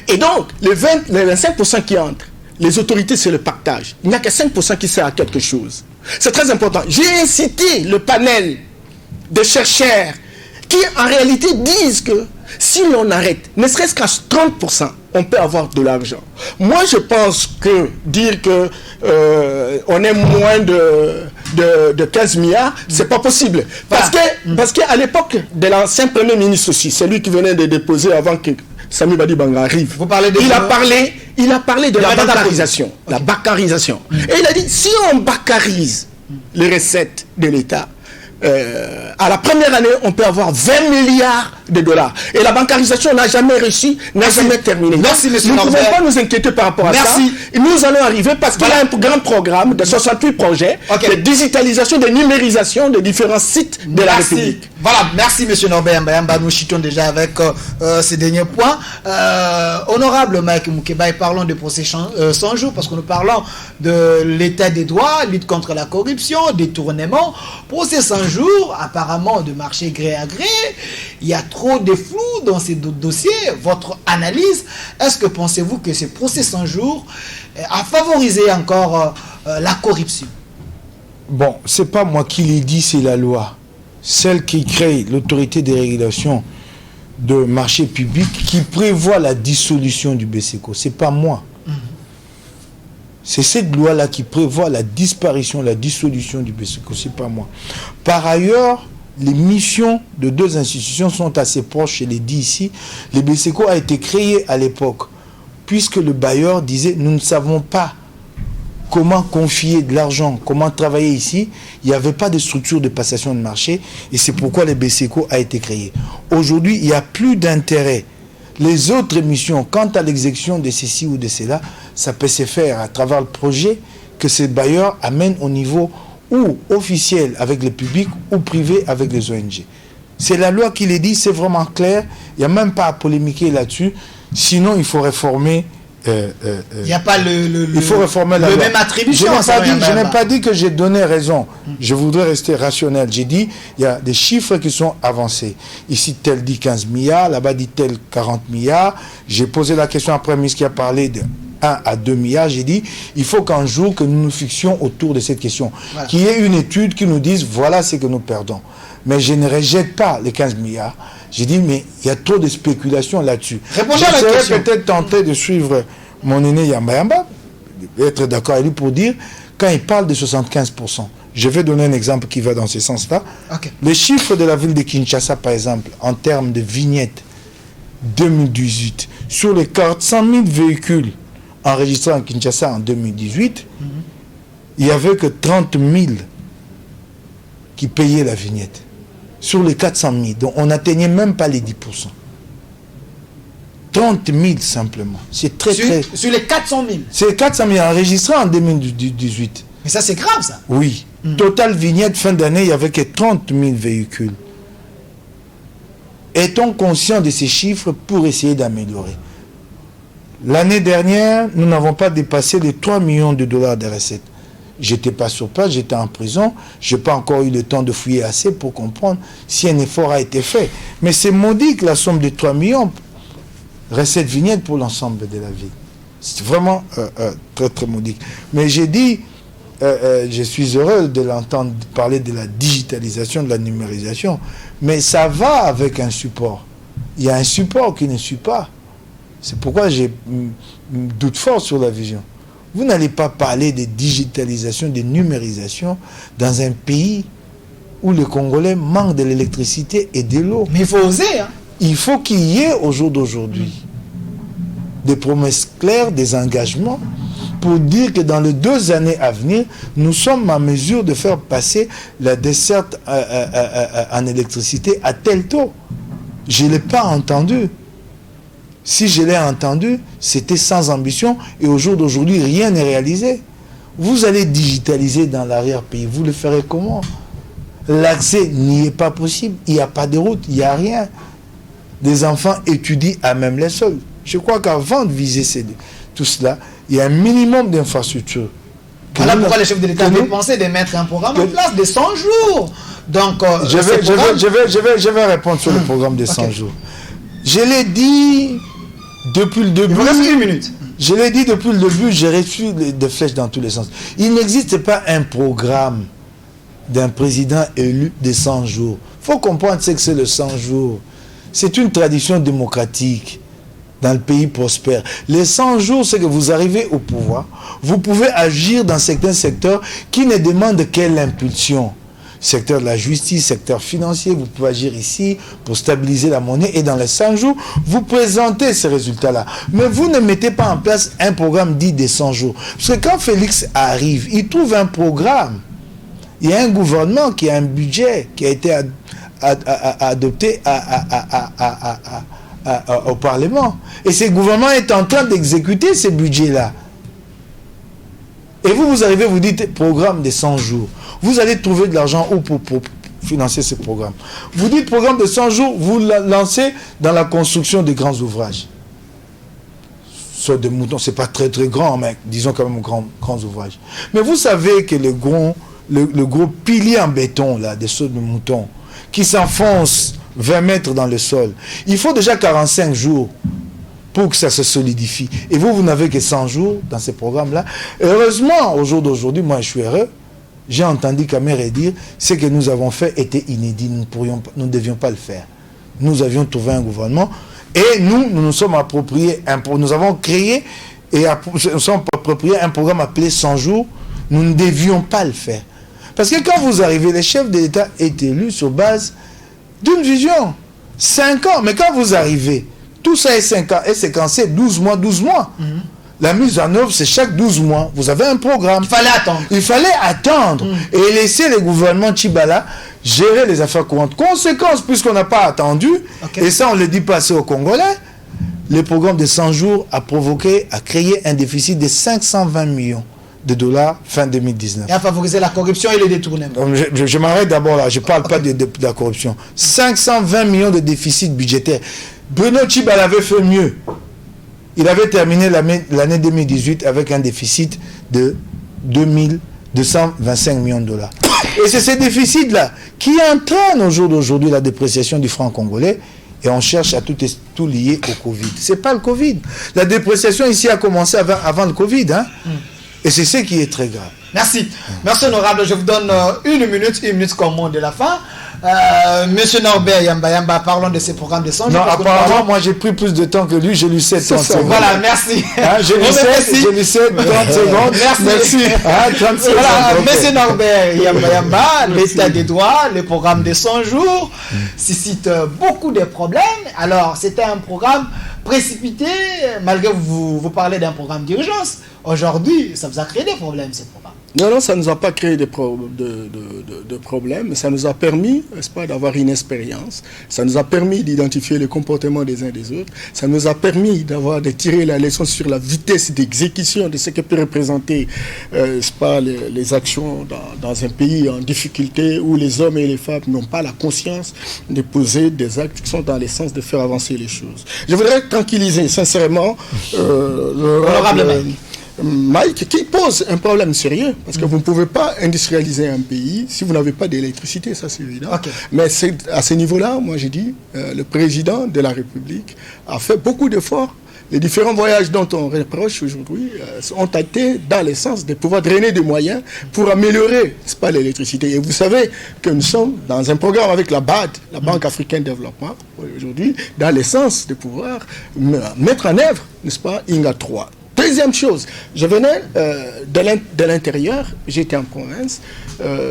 Et donc, les 25% qui entrent, les autorités, c'est le partage. Il n'y a que 5% qui sert à quelque chose. C'est très important. J'ai incité le panel de chercheurs qui, en réalité, disent que si l'on arrête, ne serait-ce qu'à 30%, on peut avoir de l'argent. Moi, je pense que dire que on est moins de 15 milliards, c'est pas possible. Parce qu'à l'époque de l'ancien Premier ministre aussi, celui qui venait de déposer avant que Sami Badi Banga arrive. Vous parlez de Il a parlé de la pas bancarisation. d'accord. La bancarisation. Et il a dit, si on bancarise les recettes de l'État, à la première année, on peut avoir 20 milliards de dollars. Et la bancarisation n'a jamais réussi, n'a jamais terminé. Merci, monsieur Nous ne pouvons Norbert. pas nous inquiéter par rapport à Merci. ça. Nous allons arriver parce qu'il y a un grand programme de 68 projets de digitalisation, de numérisation de différents sites de la République. Voilà, merci monsieur Norbert Mbayamba. Nous chutons déjà avec ces derniers points. Honorable Mike Moukébaye, parlons de procès 100 jours parce que nous parlons de l'état des droits, lutte contre la corruption, détournement. Procès 100 jours, apparemment de marché gré à gré. Il y a trop de flou dans ces dossiers. Votre analyse, est-ce que pensez-vous que ce procès 100 jours a favorisé encore la corruption? Bon, c'est pas moi qui l'ai dit, c'est la loi. Celle qui crée l'autorité de régulation de marché public qui prévoit la dissolution du BCECO. C'est pas moi. C'est cette loi-là qui prévoit la disparition, la dissolution du BCECO. C'est pas moi. Par ailleurs, les missions de deux institutions sont assez proches, je l'ai dit ici. Le BCECO a été créé à l'époque, puisque le bailleur disait, nous ne savons pas comment confier de l'argent, comment travailler ici. Il n'y avait pas de structure de passation de marché et c'est pourquoi le BCECO a été créé. Aujourd'hui, il n'y a plus d'intérêt. Les autres missions, quant à l'exécution de ceci ou de cela, ça peut se faire à travers le projet que ces bailleurs amènent au niveau ou officiel avec le public ou privé avec les ONG. C'est la loi qui le dit, c'est vraiment clair. Il n'y a même pas à polémiquer là-dessus. Sinon, il faut réformer. Il n'y a pas il faut réformer la loi. même attribution. Je n'ai pas dit que j'ai donné raison. Je voudrais rester rationnel. J'ai dit, il y a des chiffres qui sont avancés. Ici, tel dit 15 milliards, là-bas dit tel 40 milliards. J'ai posé la question après ministre qui a parlé de 1 à 2 milliards. J'ai dit, il faut qu'un jour que nous nous fixions autour de cette question. Voilà. Qu'il y ait une étude qui nous dise, voilà ce que nous perdons. Mais je ne rejette pas les 15 milliards. J'ai dit, mais il y a trop de spéculation là-dessus. Répondez à la question. Je serais peut-être tenté de suivre mon aîné Yamba, être d'accord avec lui pour dire, quand il parle de 75%, je vais donner un exemple qui va dans ce sens-là. Okay. Les chiffres de la ville de Kinshasa, par exemple, en termes de vignettes 2018, sur les 400 000 véhicules enregistrés en Kinshasa en 2018, il n'y avait que 30 000 qui payaient la vignette. Sur les 400 000, donc on n'atteignait même pas les 10%. 30 000 simplement. C'est très. Sur les 400 000. C'est 400 000 enregistrés en 2018. Mais ça, c'est grave, ça. Oui. Total vignette, fin d'année, il n'y avait que 30 000 véhicules. Est-on conscient de ces chiffres pour essayer d'améliorer? L'année dernière, nous n'avons pas dépassé les 3 millions de dollars de recettes. J'étais pas sur place, j'étais en prison. Je n'ai pas encore eu le temps de fouiller assez pour comprendre si un effort a été fait. Mais c'est modique la somme de 3 millions. Recette vignette pour l'ensemble de la ville. C'est vraiment très très modique. Mais j'ai dit, je suis heureux de l'entendre parler de la digitalisation, de la numérisation. Mais ça va avec un support. Il y a un support qui ne suit pas. C'est pourquoi j'ai doute fort sur la vision. Vous n'allez pas parler de digitalisation, de numérisation dans un pays où les Congolais manquent de l'électricité et de l'eau. Mais il faut oser. Hein. Il faut qu'il y ait au jour d'aujourd'hui des promesses claires, des engagements pour dire que dans les 2 années à venir, nous sommes en mesure de faire passer la desserte en électricité à tel taux. Je ne l'ai pas entendu. Si je l'ai entendu, c'était sans ambition et au jour d'aujourd'hui, rien n'est réalisé. Vous allez digitaliser dans l'arrière-pays, vous le ferez comment? L'accès n'y est pas possible, il n'y a pas de route, il n'y a rien. Des enfants étudient à même les sols. Je crois qu'avant de viser tout cela, il y a un minimum d'infrastructures. Voilà pourquoi les chefs de l'État ont pensé de mettre un programme en place de 100 jours. Donc, je vais répondre sur le programme de 100 jours. Je l'ai dit depuis le début. Il vous reste 1 minute. Je l'ai dit depuis le début, j'ai reçu des flèches dans tous les sens. Il n'existe pas un programme d'un président élu de 100 jours. Il faut comprendre ce que c'est le 100 jours. C'est une tradition démocratique dans le pays prospère. Les 100 jours, c'est que vous arrivez au pouvoir. Vous pouvez agir dans certains secteurs qui ne demandent qu'elle impulsion. secteur de la justice, secteur financier, vous pouvez agir ici pour stabiliser la monnaie et dans les 5 jours, vous présentez ces résultats-là. Mais vous ne mettez pas en place un programme dit des 100 jours. Parce que quand Félix arrive, il trouve un programme. Il y a un gouvernement qui a un budget qui a été adopté au Parlement. Et ce gouvernement est en train d'exécuter ces budgets-là. Et vous arrivez, vous dites programme des 100 jours. Vous allez trouver de l'argent où pour financer ce programme. Vous dites programme de 100 jours, vous lancez dans la construction de grands ouvrages. Soit de moutons, c'est pas très très grand, mais disons quand même grands ouvrages. Mais vous savez que le gros pilier en béton, là, des sauts de moutons, qui s'enfonce 20 mètres dans le sol, il faut déjà 45 jours pour que ça se solidifie. Et vous n'avez que 100 jours dans ces programmes-là. Heureusement, au jour d'aujourd'hui, moi je suis heureux, j'ai entendu Kamere dire ce que nous avons fait était inédit, nous ne devions pas le faire. Nous avions trouvé un gouvernement et nous sommes appropriés, nous avons créé et nous sommes appropriés un programme appelé 100 jours, nous ne devions pas le faire. Parce que quand vous arrivez, les chefs de l'État est élu sur base d'une vision. 5 ans, mais quand vous arrivez, tout ça est 5 ans, et séquencé 12 mois. La mise en œuvre, c'est chaque 12 mois. Vous avez un programme. Il fallait attendre. Et laisser le gouvernement Tshibala gérer les affaires courantes. Conséquence, puisqu'on n'a pas attendu, et ça on le dit passer aux Congolais, le programme de 100 jours a créé un déficit de 520 millions de dollars fin 2019. Et a favorisé la corruption et le détournement. Je m'arrête d'abord là, je ne parle pas de la corruption. 520 millions de déficit budgétaire. Bruno Tshibala avait fait mieux. Il avait terminé l'année 2018 avec un déficit de 2225 millions de dollars. Et c'est ce déficit-là qui entraîne au jour d'aujourd'hui la dépréciation du franc congolais. Et on cherche à tout lier au Covid. Ce n'est pas le Covid. La dépréciation ici a commencé avant le Covid. Hein? Et c'est ce qui est très grave. Merci. Merci honorable. Je vous donne une minute comme mot de la fin. Monsieur Norbert Yamba, parlons de ces programmes de 100 jours. Non, apparemment, moi j'ai pris plus de temps que lui, j'ai lu 7 30 secondes. Voilà, merci. Hein, j'ai lu 7 30 secondes. Merci. Hein, 30 secondes. Voilà, monsieur Norbert Yamba, l'état des droits, le programme de 100 jours suscite beaucoup de problèmes. Alors, c'était un programme précipité, malgré que vous parlez d'un programme d'urgence. Aujourd'hui, ça vous a créé des problèmes, ce programme. Non, ça ne nous a pas créé de problèmes, mais ça nous a permis, n'est-ce pas, d'avoir une expérience. Ça nous a permis d'identifier les comportements des uns des autres. Ça nous a permis de tirer la leçon sur la vitesse d'exécution de ce que peut représenter, n'est-ce pas, les actions dans un pays en difficulté où les hommes et les femmes n'ont pas la conscience de poser des actes qui sont dans le sens de faire avancer les choses. Je voudrais tranquilliser sincèrement Mike, qui pose un problème sérieux, parce que vous ne pouvez pas industrialiser un pays si vous n'avez pas d'électricité, ça c'est évident. Mais à ce niveau-là, moi j'ai dit, le président de la République a fait beaucoup d'efforts. Les différents voyages dont on reproche aujourd'hui ont été dans le sens de pouvoir drainer des moyens pour améliorer, n'est-ce pas, l'électricité. Et vous savez que nous sommes dans un programme avec la BAD, la Banque africaine de développement, aujourd'hui, dans le sens de pouvoir mettre en œuvre, n'est-ce pas, INGA 3. Deuxième chose, je venais de l'intérieur, j'étais en province,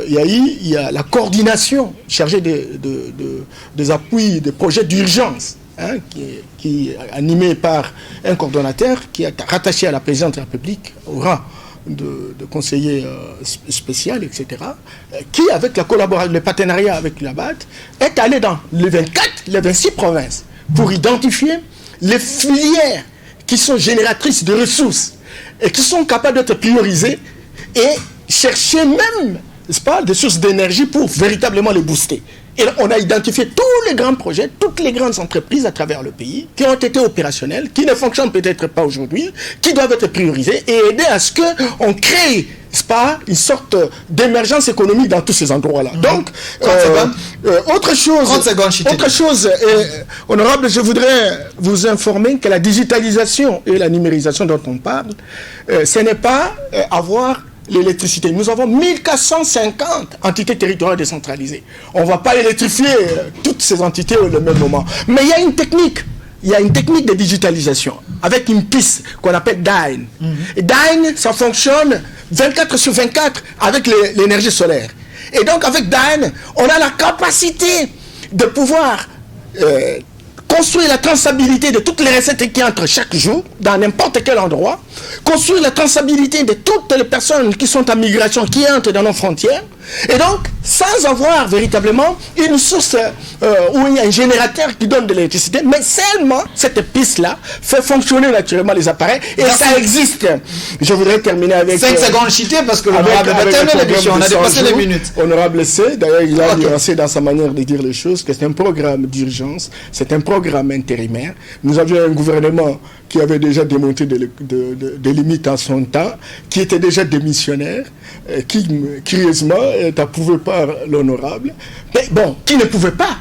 il y a la coordination chargée des appuis, des projets d'urgence, hein, qui est animée par un coordonnateur qui est rattaché à la présidente de la République, au rang de conseiller spécial, etc., qui, avec la collaboration, le partenariat avec la BAD, est allé dans les 26 provinces pour identifier les filières qui sont génératrices de ressources et qui sont capables d'être priorisées et chercher même, n'est-ce pas, des sources d'énergie pour véritablement les booster. Et on a identifié tous les grands projets, toutes les grandes entreprises à travers le pays qui ont été opérationnelles, qui ne fonctionnent peut-être pas aujourd'hui, qui doivent être priorisées et aider à ce qu'on crée, n'est-ce pas, une sorte d'émergence économique dans tous ces endroits-là. Donc, autre chose, honorable, je voudrais vous informer que la digitalisation et la numérisation dont on parle, ce n'est pas avoir l'électricité. Nous avons 1450 entités territoriales décentralisées. On ne va pas électrifier toutes ces entités au même moment. Mais il y a une technique. Il y a une technique de digitalisation avec une piste qu'on appelle DINE. Et DINE, ça fonctionne 24 sur 24 avec l'énergie solaire. Et donc avec DAN, on a la capacité de pouvoir construire la traçabilité de toutes les recettes qui entrent chaque jour, dans n'importe quel endroit, construire la traçabilité de toutes les personnes qui sont en migration, qui entrent dans nos frontières, et donc, sans avoir véritablement une source ou un générateur qui donne de l'électricité, mais seulement cette piste-là fait fonctionner naturellement les appareils, et ça existe. Je voudrais terminer avec... 5 secondes chité, parce que l'honorable va terminer l'émission, on a dépassé les minutes. Honorable C, d'ailleurs, il a nuancé dans sa manière de dire les choses, que c'est un programme d'urgence, c'est un programme intérimaire. Nous avions un gouvernement qui avait déjà démonté des limites en son temps, qui était déjà démissionnaire, qui, curieusement, est approuvé par l'honorable, mais bon, qui ne pouvait pas,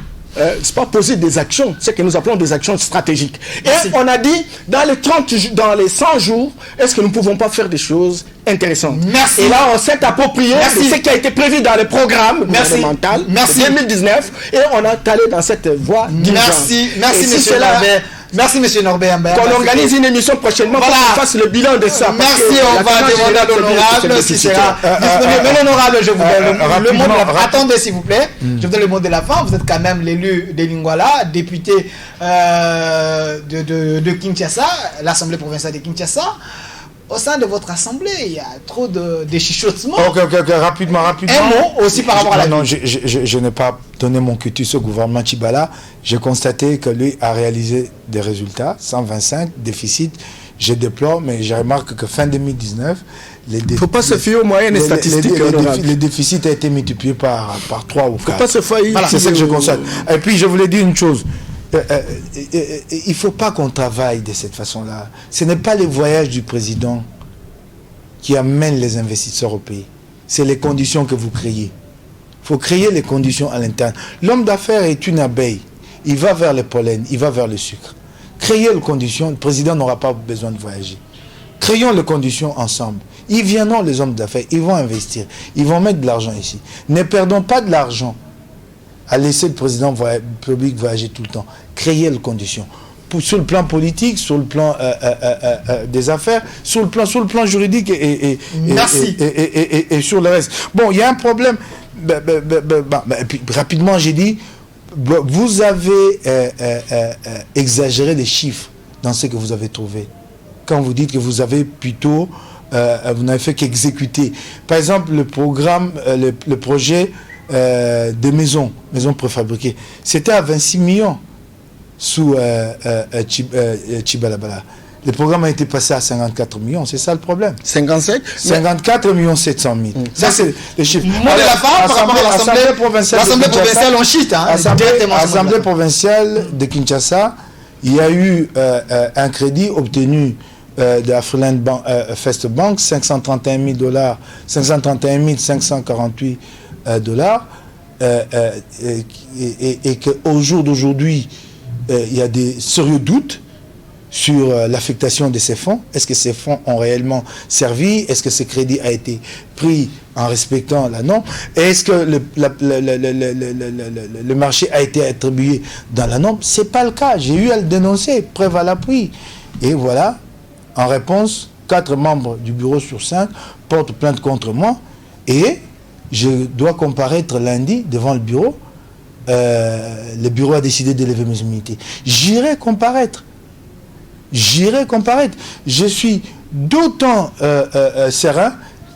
c'est pas poser des actions, c'est que nous appelons des actions stratégiques. Et on a dit, dans les 100 jours, est-ce que nous ne pouvons pas faire des choses intéressantes? Merci. Et là, on s'est approprié de ce qui a été prévu dans le programme gouvernemental de 2019, et on a allé dans cette voie d'urgence. Merci, monsieur Norbert. Merci, monsieur Norbert. Qu'on organise une émission prochainement pour qu'on fasse le bilan de ça. Merci, on va demander à l'honorable si sera disponible. Mais l'honorable, je vous donne le mot de la fin. Attendez, s'il vous plaît. Je vous donne le mot de la fin. Vous êtes quand même l'élu de Lingala, député de Kinshasa, l'Assemblée provinciale de Kinshasa. Au sein de votre assemblée, il y a trop de chuchotements. Ok, rapidement. Un mot aussi par rapport à la... Non, je n'ai pas donné mon cutus au gouvernement Tchibala. J'ai constaté que lui a réalisé des résultats, 125, déficit. Je déplore, mais je remarque que fin 2019, il ne faut pas se fier aux moyennes statistiques. Le déficit a été multiplié par 3 ou 4. Il ne faut pas se fier. Voilà, c'est ça que je constate. Et puis, je voulais dire une chose. Il ne faut pas qu'on travaille de cette façon-là. Ce n'est pas les voyages du président qui amènent les investisseurs au pays. C'est les conditions que vous créez. Il faut créer les conditions à l'interne. L'homme d'affaires est une abeille. Il va vers le pollen, il va vers le sucre. Créez les conditions, le président n'aura pas besoin de voyager. Créons les conditions ensemble. Ils viendront, les hommes d'affaires, ils vont investir. Ils vont mettre de l'argent ici. Ne perdons pas de l'argent à laisser le président public voyager tout le temps. Créer les conditions. Sur le plan politique, sur le plan des affaires, sur le plan juridique et sur le reste. Bon, il y a un problème. Et puis, rapidement, j'ai dit, vous avez exagéré les chiffres dans ce que vous avez trouvé. Quand vous dites que vous avez plutôt, vous n'avez fait qu'exécuter. Par exemple, le programme, le projet des maisons préfabriquées, c'était à 26 millions sous Tchibalabala. Le programme a été passé à 54 millions, c'est ça le problème. 54 millions 700 000. Ça, c'est les chiffres. Moi, de la part, par rapport à l'Assemblée provinciale, on chite. Assemblée provinciale de Kinshasa, il y a eu un crédit obtenu de la Freeland First Bank, $531 548 et qu'au jour d'aujourd'hui, il y a des sérieux doutes sur l'affectation de ces fonds. Est-ce que ces fonds ont réellement servi? Est-ce que ce crédit a été pris en respectant la norme? Est-ce que le marché a été attribué dans la norme? Ce n'est pas le cas. J'ai eu à le dénoncer, preuve à l'appui. Et voilà, en réponse, 4 membres du bureau sur 5 portent plainte contre moi et je dois comparaître lundi devant le bureau. Le bureau a décidé d'élever mes immunités. J'irai comparaître. Je suis d'autant serein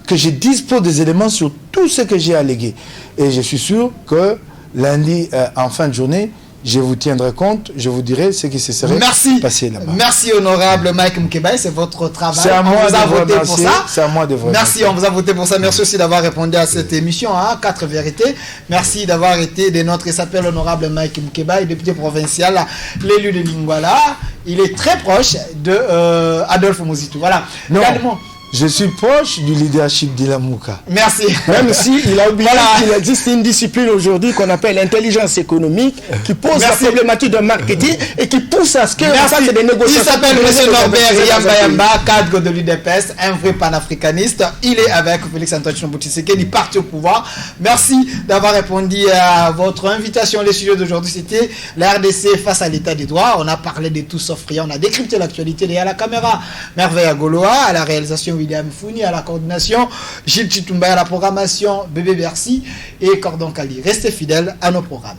que je dispose des éléments sur tout ce que j'ai allégué. Et je suis sûr que lundi, en fin de journée, je vous tiendrai compte, je vous dirai ce qui se serait passé là-bas. Merci honorable Mike Moukebaye, c'est votre travail. C'est à moi de voter pour ça. C'est à moi de voter. Merci, on vous a voté pour ça. Merci aussi d'avoir répondu à cette émission, 4 vérités. Merci d'avoir été des nôtres. Il s'appelle l'honorable Mike Moukebaye, député provincial, l'élu de Lingala. Il est très proche de Adolphe Mozitou. Voilà. Non. Je suis proche du leadership d'Ilamouka. Merci. Même s'il a oublié qu'il existe une discipline aujourd'hui qu'on appelle l'intelligence économique qui pose la problématique de marketing et qui pousse à ce que fasse des négociations. Il s'appelle M. Norbert Yamba, cadre de l'UDPS, un vrai panafricaniste. Il est avec Félix-Antoine Tshisekedi, du parti au pouvoir. Merci d'avoir répondu à votre invitation. Les sujets d'aujourd'hui, c'était la RDC face à l'état des droits. On a parlé de tout sauf rien. On a décrypté l'actualité derrière la caméra. Merveille Agoloa, à la réalisation William Founi à la coordination, Gilles Chitumba à la programmation, Bébé Bercy et Cordon Kali. Restez fidèles à nos programmes.